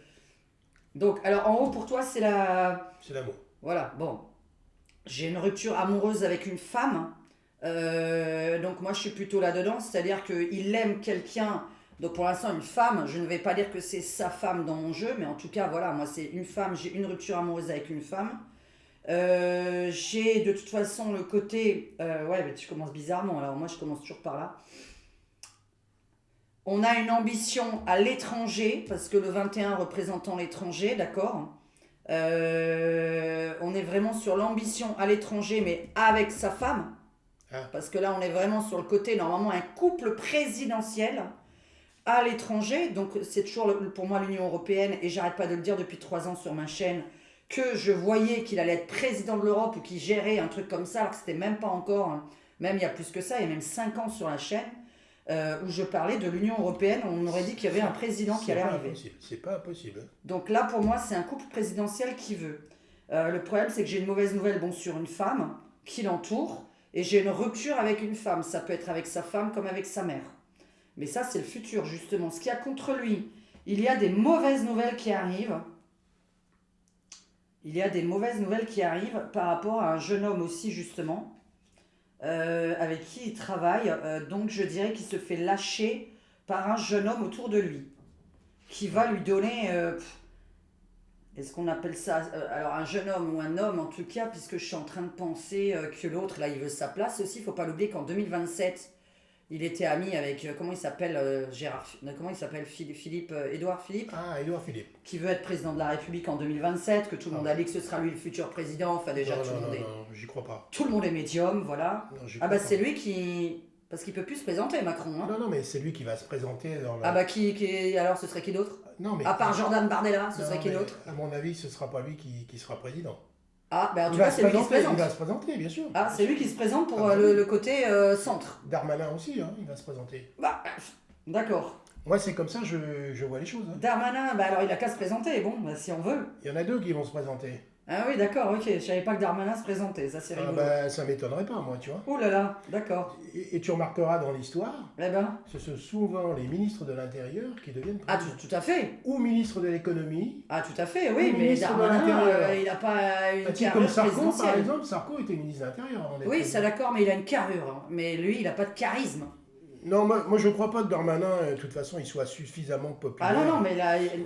Donc, alors en haut, pour toi, c'est la... C'est l'amour. Voilà, bon. J'ai une rupture amoureuse avec une femme. Donc moi, je suis plutôt là-dedans. C'est-à-dire qu'il aime quelqu'un... Donc pour l'instant, une femme, je ne vais pas dire que c'est sa femme dans mon jeu, mais en tout cas, voilà, moi, c'est une femme, j'ai une rupture amoureuse avec une femme. J'ai de toute façon le côté... ouais, mais tu commences bizarrement, alors moi, je commence toujours par là. On a une ambition à l'étranger, parce que le 21 représentant l'étranger, d'accord. On est vraiment sur l'ambition à l'étranger, mais avec sa femme. Ah. Parce que là, on est vraiment sur le côté, normalement, un couple présidentiel à l'étranger. Donc, c'est toujours pour moi l'Union européenne, et j'arrête pas de le dire depuis 3 ans sur ma chaîne, que je voyais qu'il allait être président de l'Europe ou qu'il gérait un truc comme ça, alors que c'était même pas encore, hein. Même il y a plus que ça, il y a même 5 ans sur la chaîne, où je parlais de l'Union européenne, on aurait dit qu'il y avait un président qui allait arriver. C'est pas impossible. Donc là, pour moi, c'est un couple présidentiel qui veut. Le problème, c'est que j'ai une mauvaise nouvelle sur une femme qui l'entoure, et j'ai une rupture avec une femme. Ça peut être avec sa femme comme avec sa mère. Mais ça, c'est le futur, justement. Ce qu'il y a contre lui, il y a des mauvaises nouvelles qui arrivent. Il y a des mauvaises nouvelles qui arrivent par rapport à un jeune homme aussi, justement, avec qui il travaille. Donc, je dirais qu'il se fait lâcher par un jeune homme autour de lui, qui va lui donner... est-ce qu'on appelle ça alors un jeune homme ou un homme en tout cas, puisque je suis en train de penser que l'autre, là, il veut sa place aussi. Il ne faut pas l'oublier qu'en 2027, il était ami avec, comment il s'appelle, comment il s'appelle, Édouard Philippe, Ah, Édouard Philippe. qui veut être président de la République en 2027, que tout le monde a dit que ce sera lui le futur président. Enfin, déjà, Non, tout le non, monde non, est... non, j'y crois pas. Tout le monde est médium, voilà. Non, j'y Ah crois bah pas. c'est lui qui... Parce qu'il peut plus se présenter, Macron. Hein. Non, mais c'est lui qui va se présenter dans la... Ah bah alors ce serait qui d'autre? Non, mais... À part Jordan Bardella, ce Non, serait qui mais d'autre? À mon avis, ce sera pas lui qui sera président. Ah bah en Il tout va cas se c'est lui qui se présenter, présente. il va se présenter, bien sûr. Ah c'est lui qui se présente pour Ah, bah oui. le côté centre. Darmanin aussi, hein, il va se présenter. Bah d'accord. Moi, c'est comme ça je vois les choses. Hein. Darmanin, bah alors il a qu'à se présenter, bon, bah, si on veut. Il y en a 2 qui vont se présenter. Ah oui d'accord, ok, je savais pas que Darmanin se présentait, ça c'est Ah, rigolo. bah, ça m'étonnerait pas, moi, tu vois. Ouh là là, d'accord. Et tu remarqueras dans l'histoire, Eh ben, ce sont souvent les ministres de l'Intérieur qui deviennent ah présidents. tout à fait. Ou ministre de l'Économie. Ah tout à fait, oui, Le mais ministre de Darmanin, l'Intérieur. il a pas une Un type carrure comme Sarko, par présidentielle. exemple, Sarko était ministre de l'Intérieur avant d'être Oui, président. ça d'accord, mais il a une carrure. Hein. Mais lui, il a pas de charisme. Non, moi je crois pas que Darmanin, de toute façon, il soit suffisamment populaire. Ah non, non, mais,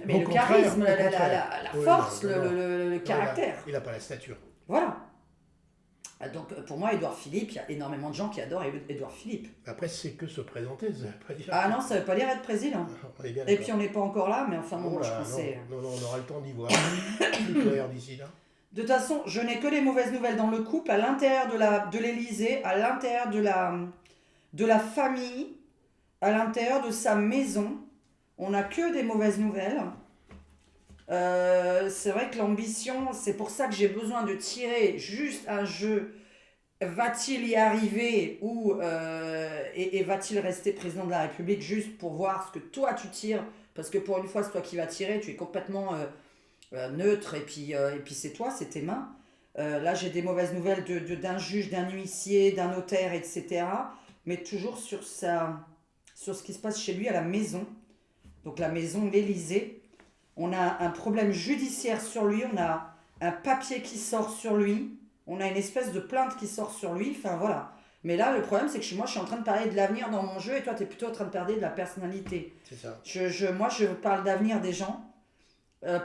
mais Au le contraire, charisme, au la contraire. force, Oui, non, non, le Non, caractère. Il a pas la stature. Voilà. Ah, donc pour moi, Édouard Philippe, il y a énormément de gens qui adorent Édouard Philippe. Après, c'est que se présenter, ça veut pas dire. Ah non, ça veut pas dire être président. On est bien Et d'accord. puis on n'est pas encore là, mais enfin bon, Oh moi je là, pensais... non, on aura le temps d'y voir. Plus clair d'ici là. De toute façon, je n'ai que des mauvaises nouvelles dans le couple, à l'intérieur de l'Élysée, à l'intérieur de la famille, à l'intérieur de sa maison. On n'a que des mauvaises nouvelles. C'est vrai que l'ambition, c'est pour ça que j'ai besoin de tirer juste un jeu. Va-t-il y arriver ou et va-t-il rester président de la République, juste pour voir ce que toi tu tires, parce que pour une fois c'est toi qui vas tirer, tu es complètement neutre, et puis c'est toi, c'est tes mains. Là j'ai des mauvaises nouvelles d'un juge, d'un huissier, d'un notaire, etc. Mais toujours sur ce qui se passe chez lui à la maison. Donc la maison, l'Élysée. On a un problème judiciaire sur lui, on a un papier qui sort sur lui, on a une espèce de plainte qui sort sur lui, enfin voilà. Mais là, le problème, c'est que moi, je suis en train de parler de l'avenir dans mon jeu et toi, tu es plutôt en train de parler de la personnalité. C'est ça. Moi, je parle d'avenir des gens.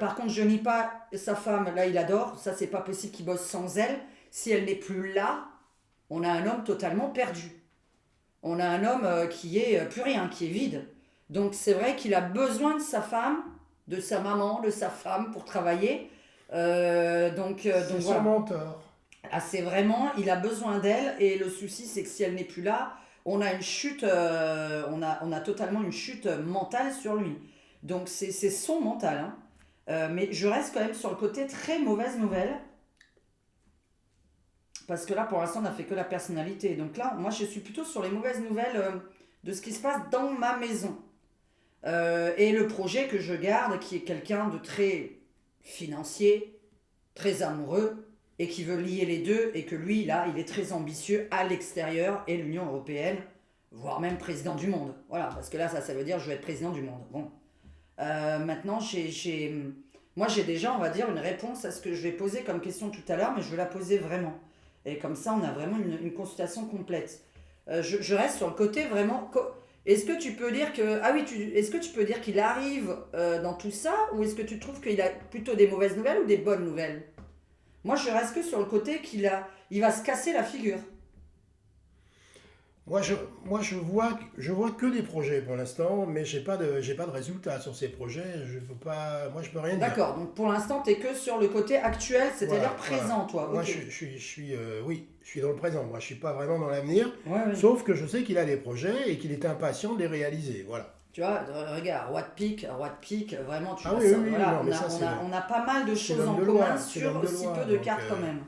Par contre, je nie pas sa femme, là, il adore. Ça, c'est pas possible qu'il bosse sans elle. Si elle n'est plus là, on a un homme totalement perdu. On a un homme qui est plus rien, qui est vide. Donc, c'est vrai qu'il a besoin de sa femme, de sa maman, de sa femme pour travailler. Donc C'est son voilà. mentor. Ah, c'est vraiment, il a besoin d'elle et le souci c'est que si elle n'est plus là, on a une chute, on a totalement une chute mentale sur lui. Donc c'est son mental, hein. Mais je reste quand même sur le côté très mauvaise nouvelle parce que là pour l'instant on n'a fait que la personnalité. Donc là, moi je suis plutôt sur les mauvaises nouvelles de ce qui se passe dans ma maison. Et le projet que je garde qui est quelqu'un de très financier, très amoureux et qui veut lier les deux et que lui, là, il est très ambitieux à l'extérieur et l'Union européenne, voire même président du monde. Voilà, parce que là, ça veut dire je vais être président du monde. Bon. Maintenant, moi, j'ai déjà, on va dire, une réponse à ce que je vais poser comme question tout à l'heure, mais je vais la poser vraiment. Et comme ça, on a vraiment une consultation complète. Je reste sur le côté vraiment... Est-ce que tu peux dire que... Ah oui, est-ce que tu peux dire qu'il arrive dans tout ça ou est-ce que tu trouves qu'il a plutôt des mauvaises nouvelles ou des bonnes nouvelles? Moi, je reste que sur le côté il va se casser la figure. Moi, je vois que des projets pour l'instant, mais j'ai pas de résultat sur ces projets. Je peux pas, moi, je peux rien dire. D'accord, donc pour l'instant, tu n'es que sur le côté actuel, c'est-à-dire Voilà. présent, toi. Moi, Ok. oui, je suis dans le présent. Moi, je suis pas vraiment dans l'avenir. Ouais, ouais. Sauf que je sais qu'il a des projets et qu'il est impatient de les réaliser. Voilà. Tu vois, regarde, Roi de pique, vraiment, tu Ah vois oui, ça. oui, oui, Voilà, non, mais ça, on a pas mal de c'est choses l'homme en de commun loi, c'est sur l'homme de si loi, peu de donc, cartes quand même.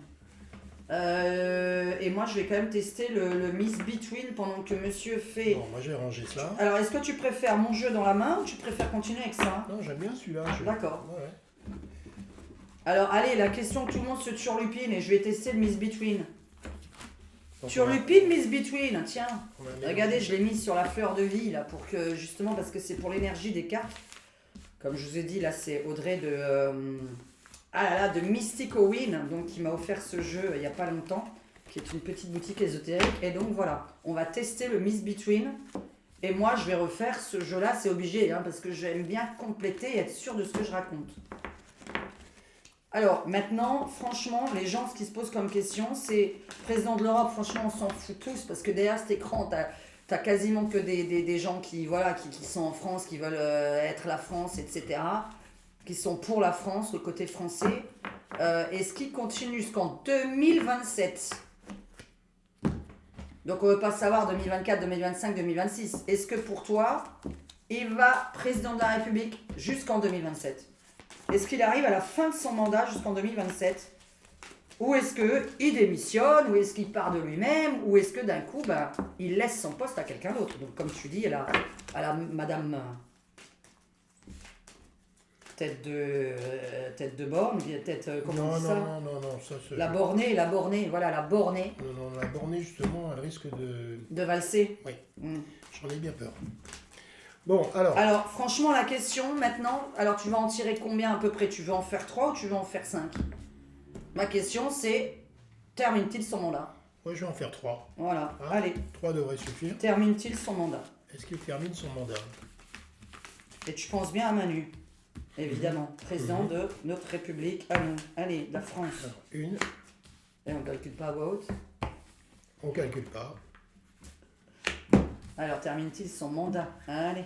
Et moi, je vais quand même tester le Miss Between pendant que monsieur fait... Bon, moi, j'ai rangé ça. Alors, est-ce que tu préfères mon jeu dans la main ou tu préfères continuer avec ça? Non, j'aime bien celui-là. D'accord. Ouais. Alors, allez, la question que tout le monde se turlupine et je vais tester le Miss Between. Donc, Turlupine Miss Between, tiens. on va Regardez, mélanger. je l'ai mis sur la fleur de vie, là, pour que, justement, parce que c'est pour l'énergie des cartes. Comme je vous ai dit, là, c'est Audrey de Mystic Win, donc qui m'a offert ce jeu il n'y a pas longtemps, qui est une petite boutique ésotérique. Et donc, voilà, on va tester le Miss Between. Et moi, je vais refaire ce jeu-là, c'est obligé, hein, parce que j'aime bien compléter et être sûr de ce que je raconte. Alors, maintenant, franchement, les gens, ce qui se posent comme question, c'est président de l'Europe, franchement, on s'en fout tous, parce que derrière cet écran, t'as quasiment que des gens qui sont en France, qui veulent être la France, etc., qui sont pour la France, le côté français, et ce qui continue jusqu'en 2027. Donc, on ne veut pas savoir 2024, 2025, 2026. Est-ce que pour toi, il va président de la République jusqu'en 2027 ? Est-ce qu'il arrive à la fin de son mandat jusqu'en 2027? Ou est-ce qu'il démissionne? Ou est-ce qu'il part de lui-même? Ou est-ce que d'un coup, il laisse son poste à quelqu'un d'autre? Donc comme tu dis, à la madame tête de borne, comment on dit ça? Non, ça c'est... La bornée, voilà, la bornée. Non, la bornée, justement, elle risque De valser. Oui, Mm. j'en ai bien peur. Bon, alors... Alors, franchement, la question, maintenant, alors tu vas en tirer combien à peu près? Tu veux en faire 3 ou tu veux en faire 5? Ma question, c'est, termine-t-il son mandat? Moi, je vais en faire 3. Voilà, Hein? allez, 3 devrait suffire. termine-t-il son mandat? Est-ce qu'il termine son mandat? Et tu penses bien à Manu, évidemment, président de notre République à nous. Allez, la France. Alors, une, Et on ne calcule pas à voix haute. on calcule pas. Alors, termine-t-il son mandat? Allez.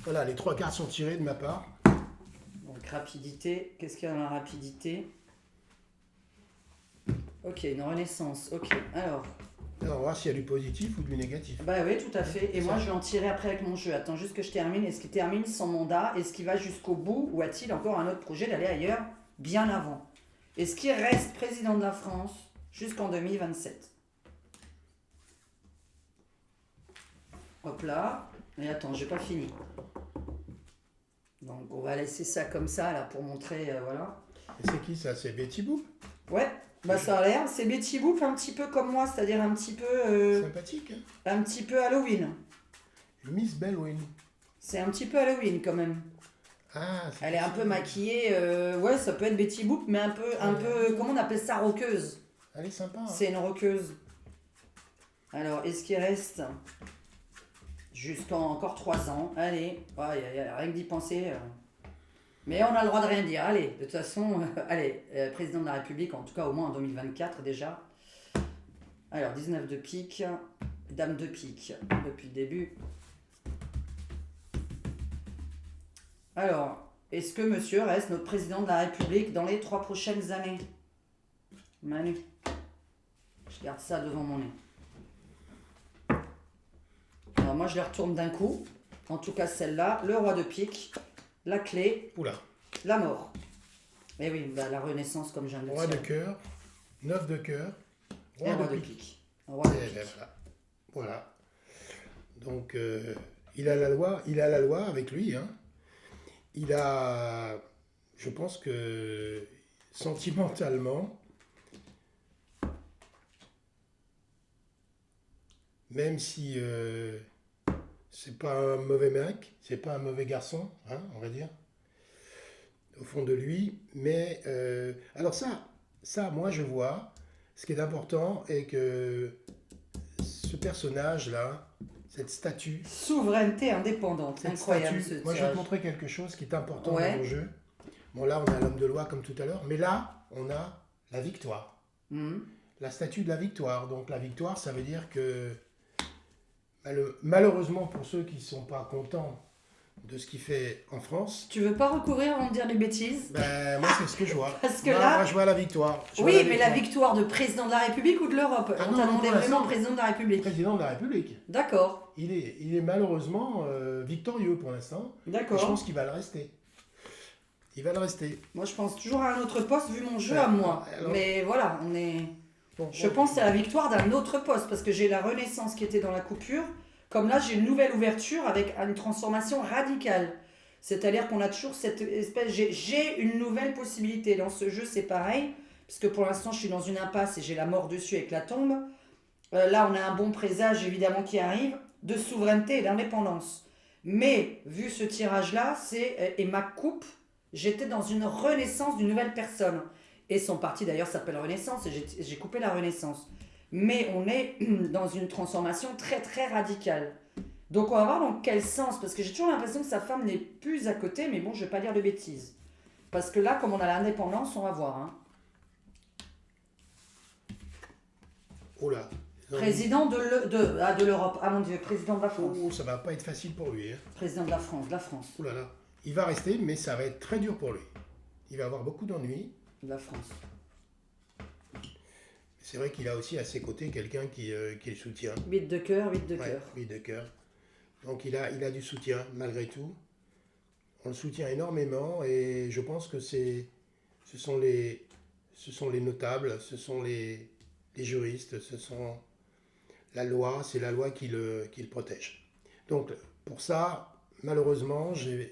Voilà, les 3 cartes sont tirées de ma part. Donc, rapidité. Qu'est-ce qu'il y a dans la rapidité? Ok, une renaissance. Ok, alors. Alors, on va voir s'il y a du positif ou du négatif. Bah oui, tout à fait. Et moi, je vais en tirer après avec mon jeu. Attends juste que je termine. Est-ce qu'il termine son mandat? Est-ce qu'il va jusqu'au bout? Ou a-t-il encore un autre projet d'aller ailleurs bien avant? Est-ce qu'il reste président de la France jusqu'en 2027? Hop là. Et attends, j'ai pas fini. Donc, on va laisser ça comme ça, là, pour montrer, voilà. Et c'est qui ça? C'est Betty Boop? Ouais, bah ça a l'air. C'est Betty Boop un petit peu comme moi, c'est-à-dire un petit peu... Sympathique, hein? un petit peu Halloween. Miss Bellwin. C'est un petit peu Halloween, quand même. Ah, c'est Elle est un possible. peu maquillée, ouais, ça peut être Betty Boop, mais un peu, comment on appelle ça, roqueuse. Elle est sympa. Hein? C'est une roqueuse. Alors, est-ce qu'il reste jusqu'en encore 3 ans? Allez, rien que d'y penser. Mais on a le droit de rien dire. Allez, de toute façon, allez, président de la République, en tout cas au moins en 2024 déjà. Alors, 19 de pique, dame de pique, depuis le début. Alors, est-ce que monsieur reste notre président de la République dans les 3 prochaines années? Manu, je garde ça devant mon nez. Alors moi je les retourne d'un coup, en tout cas celle-là, le roi de pique, la clé, Oula. la mort. Et oui, bah, la renaissance comme je viens de le Roi de dire. cœur, 9 de cœur, Et roi de pique. Roi de Et pique. ben voilà. Donc il a la loi avec lui. Hein. Il a, je pense que sentimentalement, même si c'est pas un mauvais mec, c'est pas un mauvais garçon, hein, on va dire, au fond de lui. Mais alors ça, moi je vois, ce qui est important est que ce personnage-là, cette statue, Souveraineté indépendante, cette incroyable statue, ce moi je vais te tirage. montrer quelque chose qui est important Ouais. dans le jeu. Bon là on a l'homme de loi comme tout à l'heure, mais là on a la victoire. Mhm. La statue de la victoire. Donc la victoire, ça veut dire que malheureusement pour ceux qui ne sont pas contents de ce qu'il fait en France, Tu veux pas recourir avant de dire des bêtises? ben, moi c'est ce que je vois. Parce que moi, là- moi, je vois la victoire. Je vois Oui, mais la victoire de président de la République ou de l'Europe? Ah On non, t'a non, demandé pour vraiment l'instant. président de la République. Président de la République. D'accord, Il est malheureusement victorieux pour l'instant. Et je d'accord. pense qu'il va le rester. Il va le rester. Moi, je pense toujours à un autre poste vu mon jeu Ouais, à moi. alors- Mais voilà, on est. Bon, Je bon. pense à la victoire d'un autre poste parce que j'ai la Renaissance qui était dans la coupure. Comme là, j'ai une nouvelle ouverture avec une transformation radicale. C'est-à-dire qu'on a toujours cette espèce. J'ai une nouvelle possibilité. Dans ce jeu, c'est pareil. Puisque pour l'instant, je suis dans une impasse et j'ai la mort dessus avec la tombe. Là, on a un bon présage évidemment qui arrive de souveraineté et d'indépendance. Mais vu ce tirage-là, et ma coupe, j'étais dans une renaissance d'une nouvelle personne. Et son parti d'ailleurs s'appelle Renaissance et j'ai coupé la Renaissance. Mais on est dans une transformation très très radicale. Donc on va voir dans quel sens, parce que j'ai toujours l'impression que sa femme n'est plus à côté, mais bon, je vais pas dire de bêtises. Parce que là, comme on a l'indépendance, on va voir. Hein. Oh là. Président de l'Europe. Ah mon Dieu, président de la France. Oh, ça va pas être facile pour lui. Hein. Président de la France, de la France, Oh là là. Il va rester, mais ça va être très dur pour lui. Il va avoir beaucoup d'ennuis. de la France. C'est vrai qu'il a aussi à ses côtés quelqu'un qui le soutient. 8 de cœur, 8 de Ouais, cœur. oui, de cœur. Donc il a du soutien malgré tout. On le soutient énormément et je pense que ce sont les notables, ce sont les juristes, ce sont la loi, c'est la loi qui le protège. Donc pour ça, malheureusement, je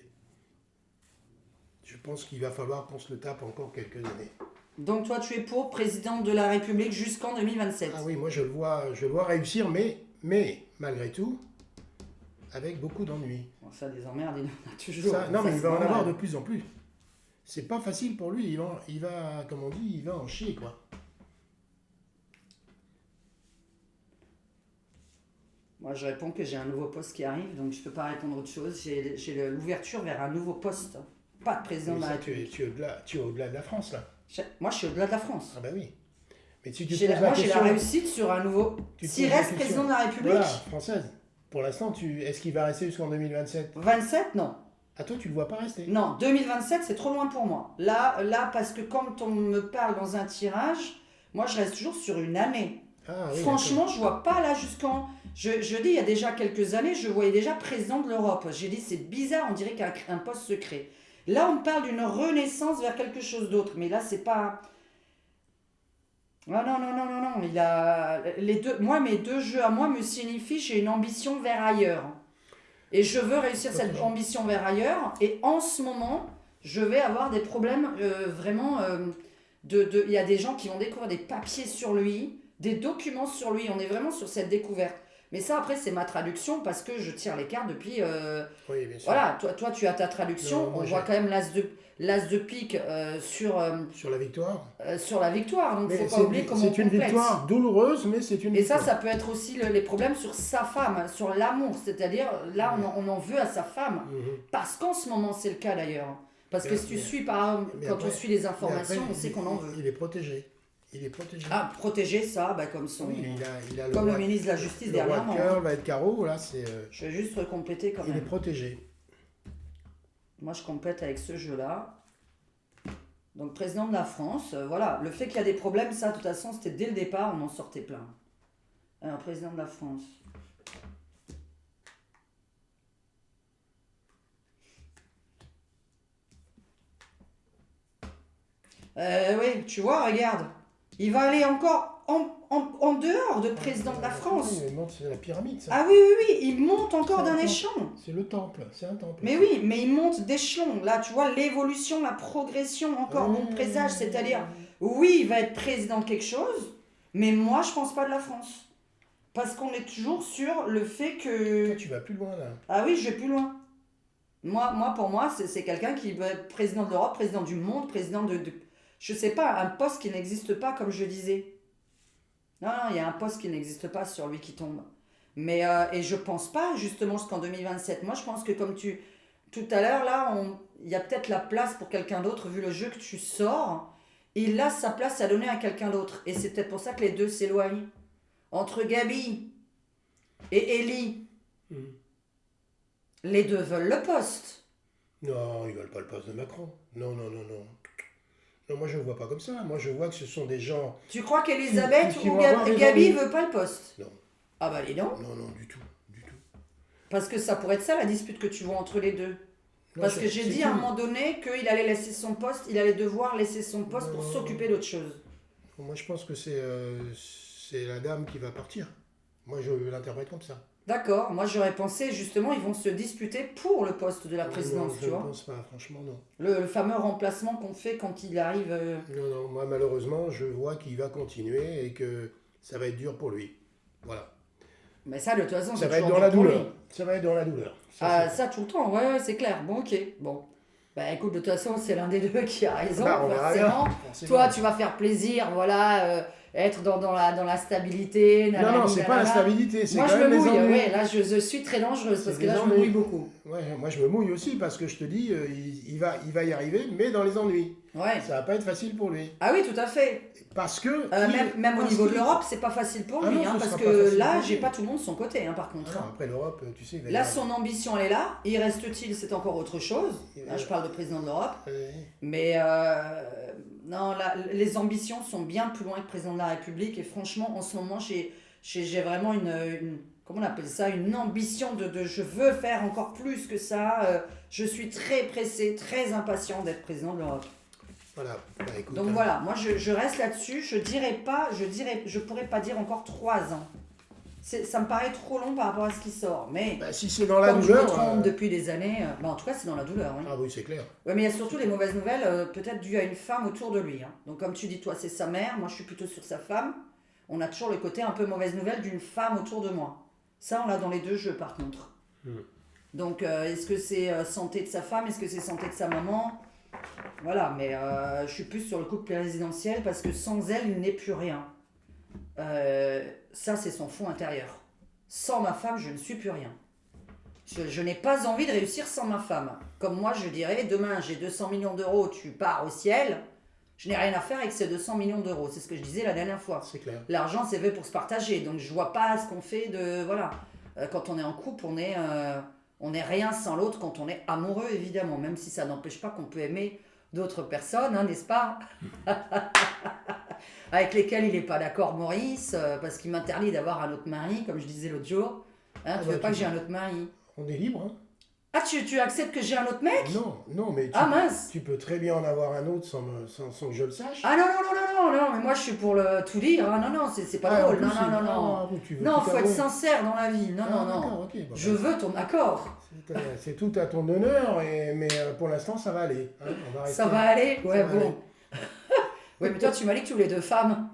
pense qu'il va falloir qu'on se le tape encore quelques années. Donc toi, tu es pour président de la République jusqu'en 2027. Ah oui, moi je le vois réussir, mais malgré tout, avec beaucoup d'ennuis. Bon, ça, des emmerdes, il en a toujours. Ça, non, mais il c'est va en normal. avoir de plus en plus. C'est pas facile pour lui. Il va, comme on dit, il va en chier, quoi. Moi, je réponds que j'ai un nouveau poste qui arrive, donc je ne peux pas répondre autre chose. J'ai l'ouverture vers un nouveau poste. Pas de président Mais de la ça, tu République. es au-delà de la France, là. Moi, je suis au-delà de la France. Ah bah oui. Mais si tu te Moi, poses la j'ai la question, réussite sur un nouveau. tu te S'il poses la reste question. président de la République, Voilà, française. Pour l'instant, est-ce qu'il va rester jusqu'en 2027 27, non. Ah, toi, tu le vois pas rester. Non, 2027, c'est trop loin pour moi. Là, parce que quand on me parle dans un tirage, moi, je reste toujours sur une année. Ah, oui, Franchement, je vois pas là jusqu'en. Je dis, il y a déjà quelques années, je voyais déjà président de l'Europe. J'ai dit, c'est bizarre, on dirait qu'il y a un poste secret. Là, on me parle d'une renaissance vers quelque chose d'autre. Mais là, c'est pas. Ah non. Il a. Moi, mes deux jeux à moi me signifient j'ai une ambition vers ailleurs. Et je veux réussir cette Totalement. ambition vers ailleurs. Et en ce moment, je vais avoir des problèmes vraiment. Il y a des gens qui vont découvrir des papiers sur lui, des documents sur lui. On est vraiment sur cette découverte. Mais ça, après, c'est ma traduction parce que je tire les cartes depuis. Oui, bien sûr. Voilà, toi, tu as ta traduction. Non, moi, On voit quand même l'as de pique sur la victoire. sur la victoire. Donc, Mais faut pas oublier comment on c'est une complète. victoire douloureuse, mais c'est une Et ça, victoire. ça peut être aussi les problèmes sur sa femme, sur l'amour. C'est-à-dire, là, on en veut à sa femme. Mhm. Parce qu'en ce moment, c'est le cas d'ailleurs. Parce que si tu suis, quand on suit les informations, on sait qu'on en veut. Il est protégé. Il est protégé. Ah, protéger ça, comme son. Oui, il a Comme le le ministre de la Justice le roi dernièrement. de cœur va être carreau, là, c'est... Je vais juste recompléter quand il est même. protégé. Moi, je complète avec ce jeu-là. Donc, président de la France, voilà. Le fait qu'il y a des problèmes, ça, de toute façon, c'était dès le départ, on en sortait plein. Alors, président de la France. Oui, tu vois, regarde. Il va aller encore en dehors de président de la France. Oui, c'est la pyramide, ça. Ah oui, oui, oui, il monte encore C'est un d'un temple. échelon. C'est le temple, c'est un temple. Mais oui, mais il monte d'échelon. Là, tu vois, l'évolution, la progression encore, mon présage, c'est-à-dire, oui, il va être président de quelque chose, mais moi, je pense pas de la France. Parce qu'on est toujours sur le fait que... Toi, tu vas plus loin, là. Ah oui, je vais plus loin. Moi pour moi, c'est quelqu'un qui veut être président de l'Europe, président du monde, président de... Je sais pas, un poste qui n'existe pas, comme je disais. Non, non, il y a un poste qui n'existe pas sur lui qui tombe. Mais, et je pense pas, justement, jusqu'en 2027. Moi, je pense que comme tout à l'heure, là, il y a peut-être la place pour quelqu'un d'autre, vu le jeu que tu sors. Il a sa place à donner à quelqu'un d'autre. Et c'est peut-être pour ça que les deux s'éloignent. Entre Gabi et Ellie, les deux veulent le poste. Non, ils veulent pas le poste de Macron. Non, non, non, non. Non, moi, je ne vois pas comme ça. Moi, je vois que ce sont des gens... Tu crois qu'Elisabeth qui ou vont avoir des Gabi ennuis. veut pas le poste? Non, Ah bah dis donc. non, non, du tout. Du tout. Parce que ça pourrait être ça la dispute que tu vois entre les deux. Non, Parce que j'ai c'est dit à un tout. moment donné qu'il allait laisser son poste, il allait devoir laisser son poste pour Non. s'occuper d'autre chose. Moi, je pense que c'est la dame qui va partir. Moi, je l'interprète comme ça. D'accord, moi j'aurais pensé justement ils vont se disputer pour le poste de la présidence, Non, tu je ne vois. pense pas, franchement, non. Le fameux remplacement qu'on fait quand il arrive. Non, non, moi, malheureusement, je vois qu'il va continuer et que ça va être dur pour lui. Voilà. Mais ça, de toute façon, Ça c'est va être toujours dans la dur pour lui. douleur. Ça va être dans la douleur. Ah, c'est- ça tout le temps, ouais, c'est clair. Bon, ok, bon. Bah écoute, de toute façon, c'est l'un des deux qui a raison, Bah, on verra bien. forcément. Forcément. Toi, tu vas faire plaisir, voilà, être dans la stabilité. Non, nanani, non, c'est pas la nanana. stabilité, c'est Moi, quand je me même les mouille, ennuis. ouais, là, je suis très dangereuse parce C'est que là, des je me ennuis. mouille beaucoup. Ouais, moi je me mouille aussi parce que je te dis, il va y arriver, mais dans les ennuis. Ouais. Ça va pas être facile pour lui. Ah oui, tout à fait. Parce que... Même au parce niveau de qu'il- l'Europe, c'est pas facile pour Ah lui, non, hein, ce parce sera pas que facile là, pour j'ai lui. pas tout le monde de son côté, hein, par contre. Ah non, hein. après l'Europe, tu sais, il va y Là, avoir- son ambition, elle est là. Il reste-t-il, c'est encore autre chose. Il Là, va- je parle de président de l'Europe. Ouais. Mais non, là, les ambitions sont bien plus loin que président de la République. Et franchement, en ce moment, j'ai vraiment comment on appelle ça, une ambition de je veux faire encore plus que ça. Je suis très pressé, très impatient d'être président de l'Europe. Voilà, bah, écoute, Donc hein. voilà, moi je reste là-dessus. Je pourrais pas dire encore 3 ans. Ça me paraît trop long par rapport à ce qui sort. Mais Bah, si c'est dans la comme je me douleur... trompe depuis des années, en tout cas c'est dans la douleur. Oui. Ah oui, c'est clair. Ouais, mais il y a surtout des mauvaises nouvelles, peut-être dues à une femme autour de lui. Hein. Donc comme tu dis, toi c'est sa mère, moi je suis plutôt sur sa femme. On a toujours le côté un peu mauvaise nouvelle d'une femme autour de moi. Ça on l'a dans les deux jeux par contre. Donc est-ce que c'est santé de sa femme, est-ce que c'est santé de sa maman? Voilà, mais je suis plus sur le couple présidentiel parce que sans elle, il n'est plus rien. Ça, c'est son fond intérieur. Sans ma femme, je ne suis plus rien. Je n'ai pas envie de réussir sans ma femme. Comme moi, je dirais, demain, j'ai 200 millions d'euros, tu pars au ciel. Je n'ai rien à faire avec ces 200 millions d'euros. C'est ce que je disais la dernière fois. C'est clair. L'argent, c'est fait pour se partager. Donc, je vois pas ce qu'on fait de... Voilà. Quand on est en couple, on est rien sans l'autre quand on est amoureux, évidemment. Même si ça n'empêche pas qu'on peut aimer d'autres personnes, hein, n'est-ce pas? Avec lesquelles il n'est pas d'accord, Maurice, parce qu'il m'interdit d'avoir un autre mari, comme je disais l'autre jour. Hein, tu veux pas que j'ai un autre mari? On est libre, hein. Ah, tu acceptes que j'ai un autre mec? Non, non, mais Ah mince! tu peux très bien en avoir un autre sans que je le sache. Ah non, non, non, non, non, non, mais moi je suis pour tout dire. Ah, non, non, c'est pas Ah, en drôle. plus, Non, non, non, non. ah, oui, tu veux Non, tout faut être avouer. sincère dans la vie. Non, Ah, non, d'accord, non. ok, bon, Je bah, veux ton accord. c'est tout à ton honneur, mais pour l'instant, ça va aller. Hein, on va Ça rester- va aller? Ouais, va bon. Ouais, mais toi, tu m'as dit que tu voulais 2 femmes.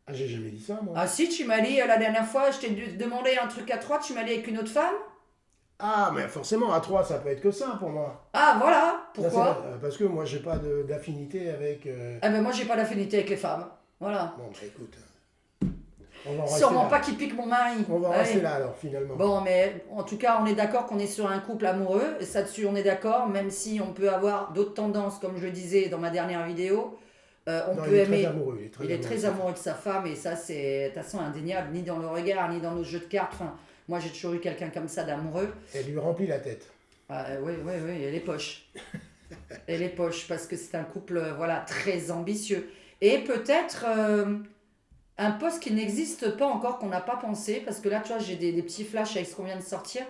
Ah, j'ai jamais dit ça, moi. Ah si, tu m'as dit la dernière fois, je t'ai demandé un truc à 3, tu m'as dit avec une autre femme. Ah, mais forcément, à 3, ça peut être que ça pour moi. Ah voilà, Là, pourquoi? parce que moi, j'ai pas d'affinité avec. Ah ben moi j'ai pas d'affinité avec les femmes. Voilà. Bon, bah écoute, on va en rester Sûrement là. pas qui pique mon mari. On va en Allez. rester là alors, finalement. Bon, mais en tout cas, on est d'accord qu'on est sur un couple amoureux. Et ça dessus, on est d'accord, même si on peut avoir d'autres tendances, comme je le disais dans ma dernière vidéo. On Non, peut il est aimer. très amoureux. Il est très amoureux de sa femme, et ça, c'est de toute façon indéniable, ni dans le regard, ni dans nos jeux de cartes. Enfin, moi, j'ai toujours eu quelqu'un comme ça d'amoureux. Elle lui remplit la tête. Ah, oui, oui, oui, et les poches. Et les poches, parce que c'est un couple, voilà, très ambitieux. Et peut-être un poste qui n'existe pas encore, qu'on n'a pas pensé, parce que là, tu vois, j'ai des petits flashs avec ce qu'on vient de sortir.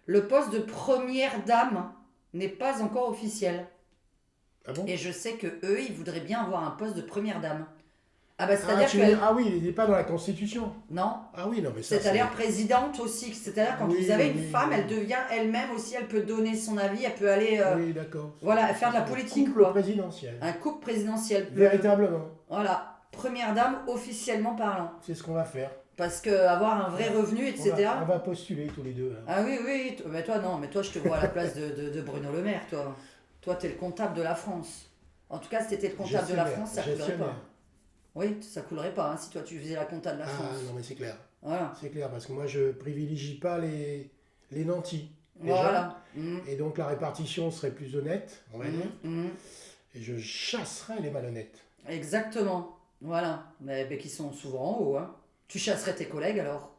Le poste de première dame n'est pas encore officiel. Ah bon? Et je sais que eux, ils voudraient bien avoir un poste de première dame. Ah bah, Ah, c'est-à-dire que... ah oui, il n'est pas dans la Constitution. Non, Ah oui, non, mais ça. c'est-à-dire présidente aussi. C'est-à-dire quand Oui, vous avez une oui, femme, oui. elle devient elle-même aussi, elle peut donner son avis, elle peut aller... Oui, d'accord. voilà, faire de la Un politique, couple quoi. présidentiel. Un couple présidentiel. Véritablement. Voilà, première dame officiellement parlant. C'est ce qu'on va faire. Parce que avoir un vrai revenu, etc. On va postuler tous les deux. Là. Ah oui, oui, mais toi non, mais toi je te vois à la place de Bruno Le Maire, toi. Toi t'es le comptable de la France. En tout cas, si t'étais le comptable de la France, ça coulerait pas. Oui, ça coulerait pas, hein, si toi tu faisais la compta de la France. Ah non, mais c'est clair. Voilà. C'est clair, parce que moi je privilégie pas les nantis. Déjà. Voilà. Et donc la répartition serait plus honnête, on va dire. Mhm. Et je chasserais les malhonnêtes. Exactement. Voilà. Mais qui sont souvent en haut, hein. Tu chasserais tes collègues alors?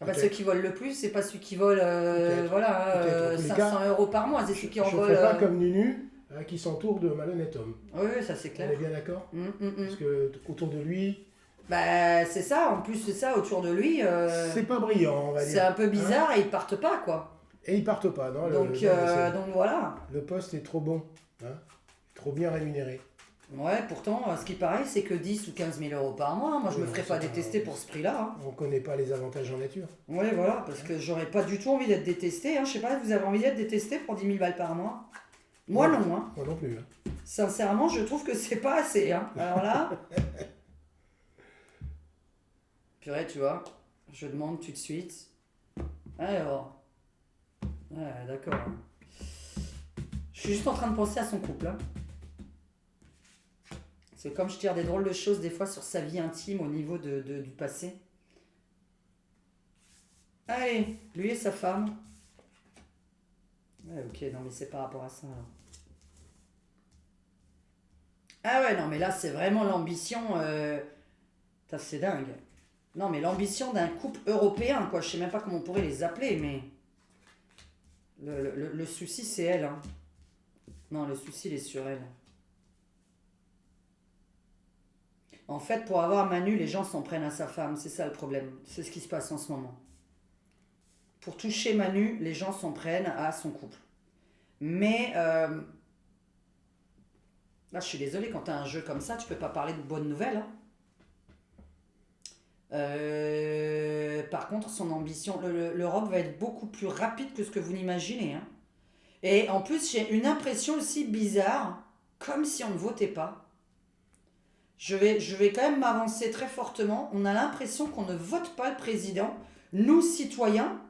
Ah bah, ceux qui volent le plus, c'est pas ceux qui volent voilà, En tous les 500 cas, euros par mois, c'est ceux qui en Je ne volent. ferai pas comme Nunu, qui s'entoure de malhonnêtes hommes. Oui, oui, ça c'est clair. On est bien d'accord? Mm. Parce que autour de lui, Bah, c'est ça, en plus c'est ça, autour de lui, c'est pas brillant, on va dire. c'est un peu Hein? bizarre et ils partent pas, quoi. Et ils partent pas, non? Donc voilà. Le poste est trop bon, hein? Trop bien rémunéré. Ouais, pourtant, ce qui paraît, c'est que 10 ou 15 000 euros par mois. Moi, je Oui, me ferais c'est pas pas- détester pour ce prix-là. Hein. On connaît pas les avantages en nature. Ouais, voilà, parce que j'aurais pas du tout envie d'être détesté. Hein. Je sais pas, vous avez envie d'être détesté pour 10 000 balles par mois? Moi, Ouais. non. Hein. Moi non plus. Hein. Sincèrement, je trouve que c'est pas assez. Hein. Alors là. Purée, tu vois, je demande tout de suite. Alors. Ouais, d'accord. Je suis juste en train de penser à son couple. Hein. C'est comme je tire des drôles de choses des fois sur sa vie intime au niveau du passé. Allez, lui et sa femme. Ouais, ok, non mais c'est par rapport à ça. Alors. Ah ouais, non mais là c'est vraiment l'ambition. C'est dingue. Non mais l'ambition d'un couple européen, quoi. Je sais même pas comment on pourrait les appeler, mais... Le souci c'est elle. Hein. Non, le souci il est sur elle. En fait, pour avoir Manu, les gens s'en prennent à sa femme. C'est ça le problème. C'est ce qui se passe en ce moment. Pour toucher Manu, les gens s'en prennent à son couple. Mais là, je suis désolée, quand tu as un jeu comme ça, tu peux pas parler de bonnes nouvelles. Hein. Par contre, son ambition, l'Europe va être beaucoup plus rapide que ce que vous n'imaginez. Hein. Et en plus, j'ai une impression aussi bizarre, comme si on ne votait pas. Je vais quand même m'avancer très fortement. On a l'impression qu'on ne vote pas le président. Nous, citoyens,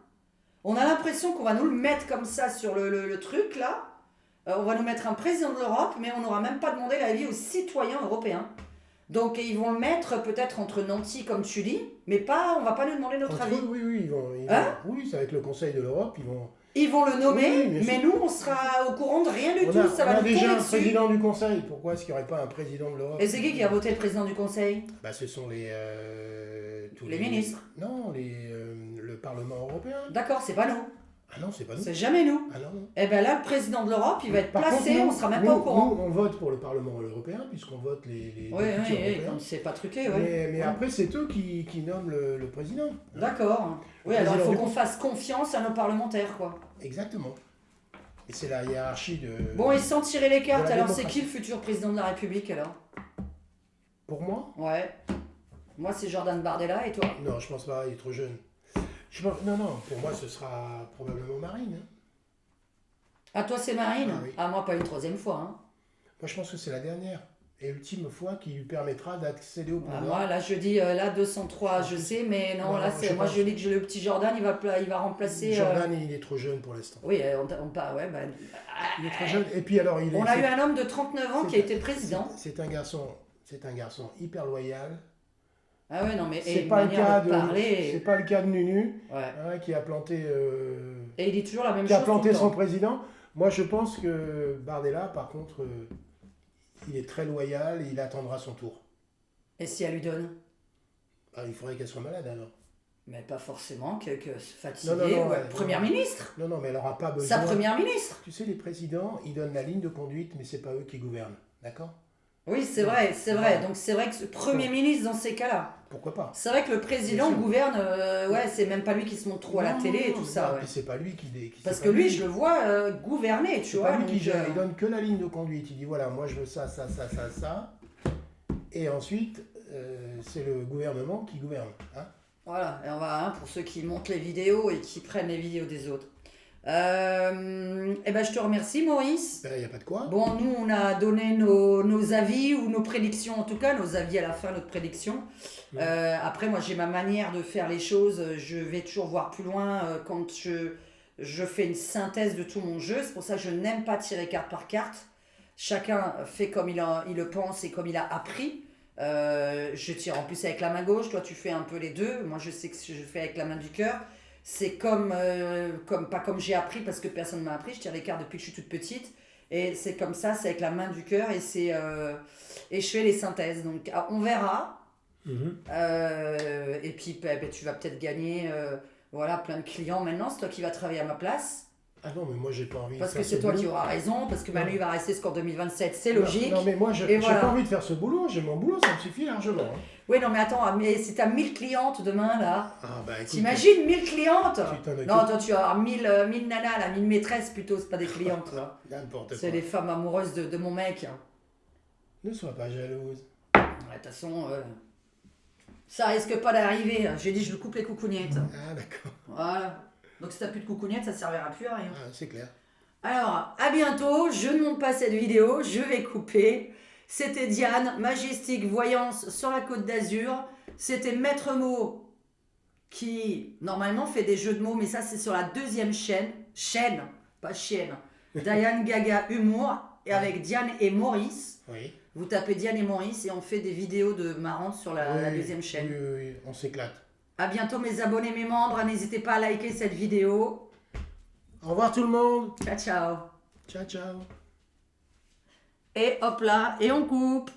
on a l'impression qu'on va nous le mettre comme ça sur le truc, là. On va nous mettre un président de l'Europe, mais on n'aura même pas demandé l'avis aux citoyens européens. Donc, ils vont le mettre peut-être entre nantis, comme tu dis, mais pas, on va pas nous demander notre avis. Oui, ils vont Hein? oui, c'est avec le Conseil de l'Europe, Ils vont le nommer, Oui, mais nous, on sera au courant de rien du on tout. a, Ça on va a nous déjà tomber un dessus. président du Conseil. Pourquoi est-ce qu'il n'y aurait pas un président de l'Europe? Et c'est qui a voté le président du Conseil? Bah, ce sont tous Les ministres. Non, le Parlement européen. D'accord, c'est pas nous. Ah non, c'est pas nous. C'est jamais nous. Ah non. Et bien là, le président de l'Europe, il va être Par placé, contre, on sera même pas au courant. Nous, on vote pour le Parlement européen, puisqu'on vote les Oui, députés oui, européens. comme c'est pas truqué, oui. Mais Ouais. après, c'est eux qui nomment le président. D'accord. Oui, Le alors il faut président qu'on fasse confiance à nos parlementaires, quoi. Exactement. Et c'est la hiérarchie de... Bon, ils sont tirés les cartes, de la alors c'est démocratie. qui le futur président de la République, alors? Pour moi? Ouais. Moi, c'est Jordan Bardella, et toi? Non, je pense pas, il est trop jeune. Non, pour moi, ce sera probablement Marine. Hein. Ah, toi, c'est Marine? Ah oui. Ah, moi, pas une troisième fois, hein. Moi, je pense que c'est la dernière. et ultime fois qui lui permettra d'accéder au pouvoir. Moi, là, je dis, là, 203, je sais, mais non, Non, là, je moi, pense- je dis que le petit Jordan, il va remplacer... Jordan, il est trop jeune pour l'instant. Oui, ouais, Il est trop jeune. Et puis alors, on a eu un homme de 39 ans qui a été président. C'est un garçon hyper loyal. Ah ouais, non, mais C'est et une pas le manière cas de de, parler. c'est pas le cas de Nunu, Ouais. hein, qui a planté, Et il dit toujours la même qui a chose. planté tout le son temps. président. Moi, je pense que Bardella, par contre, il est très loyal et il attendra son tour. Et si elle lui donne? Ah, il faudrait qu'elle soit malade alors. Mais pas forcément, que fatiguée. Non, Ouais, ouais, première ministre. Non, mais elle n'aura pas besoin. Sa première ministre. Tu sais, les présidents, ils donnent la ligne de conduite, mais c'est pas eux qui gouvernent. D'accord? Oui, c'est vrai, c'est vrai. Donc c'est vrai que ce premier ministre dans ces cas-là. Pourquoi pas? C'est vrai que le président Bien sûr. gouverne, ouais, c'est même pas lui qui se montre trop à la Non, télé et non, tout ça. non, Ouais. puis c'est pas lui qui Parce c'est que pas lui, je le vois gouverner, tu C'est vois. pas lui qui donc, gère, il donne que la ligne de conduite. Il dit voilà, moi je veux ça. Et ensuite, c'est le gouvernement qui gouverne. Hein. Voilà, et on va, pour ceux qui montent les vidéos et qui prennent les vidéos des autres. Eh ben, je te remercie, Maurice. Ben, il n'y a pas de quoi. Bon, nous, on a donné nos avis ou nos prédictions, en tout cas, nos avis à la fin, notre prédiction. Après, moi, j'ai ma manière de faire les choses. Je vais toujours voir plus loin quand je fais une synthèse de tout mon jeu. C'est pour ça que je n'aime pas tirer carte par carte. Chacun fait comme il le pense et comme il a appris. Je tire en plus avec la main gauche, toi tu fais un peu les deux. Moi je sais que je fais avec la main du cœur. C'est pas comme j'ai appris parce que personne ne m'a appris. Je tire les cartes depuis que je suis toute petite. Et c'est comme ça, c'est avec la main du cœur et et je fais les synthèses. Donc on verra. Et puis tu vas peut-être gagner voilà, plein de clients maintenant. C'est toi qui vas travailler à ma place. Ah non, mais moi j'ai pas envie Parce de que faire c'est ce toi boulot. qui auras raison. Parce que Non. Manu va rester jusqu'en 2027. C'est Non, logique. Non, mais moi j'ai voilà. pas envie de faire ce boulot. J'ai mon boulot, ça me suffit largement. Hein. Oui, non, mais attends, mais si t'as 1000 clientes demain, là, Ah bah écoute. t'imagines 1000 clientes? Tu t'en occupes. Non, toi, tu vas avoir 1000 nanas, là, 1000 maîtresses plutôt, c'est pas des clientes, là. N'importe C'est quoi. les femmes amoureuses de mon mec. Ne sois pas jalouse. Ouais, de toute façon, ça risque pas d'arriver. J'ai dit, je lui coupe les coucougnettes. Ah d'accord. Voilà. Donc si t'as plus de coucougnettes, ça servira plus à rien. Ah, c'est clair. Alors, à bientôt. Je ne monte pas cette vidéo, je vais couper. C'était Diane, Majestic Voyance sur la Côte d'Azur. C'était Maître Mot qui, normalement, fait des jeux de mots, mais ça, c'est sur la deuxième chaîne. Chaîne, pas chienne. Diane Gaga Humour, et avec Diane et Maurice. Oui. Vous tapez Diane et Maurice et on fait des vidéos de marrantes sur la deuxième chaîne. Oui, on s'éclate. À bientôt, mes abonnés, mes membres. N'hésitez pas à liker cette vidéo. Au revoir tout le monde. Ciao, ciao. Ciao, ciao. Et hop là, et on coupe.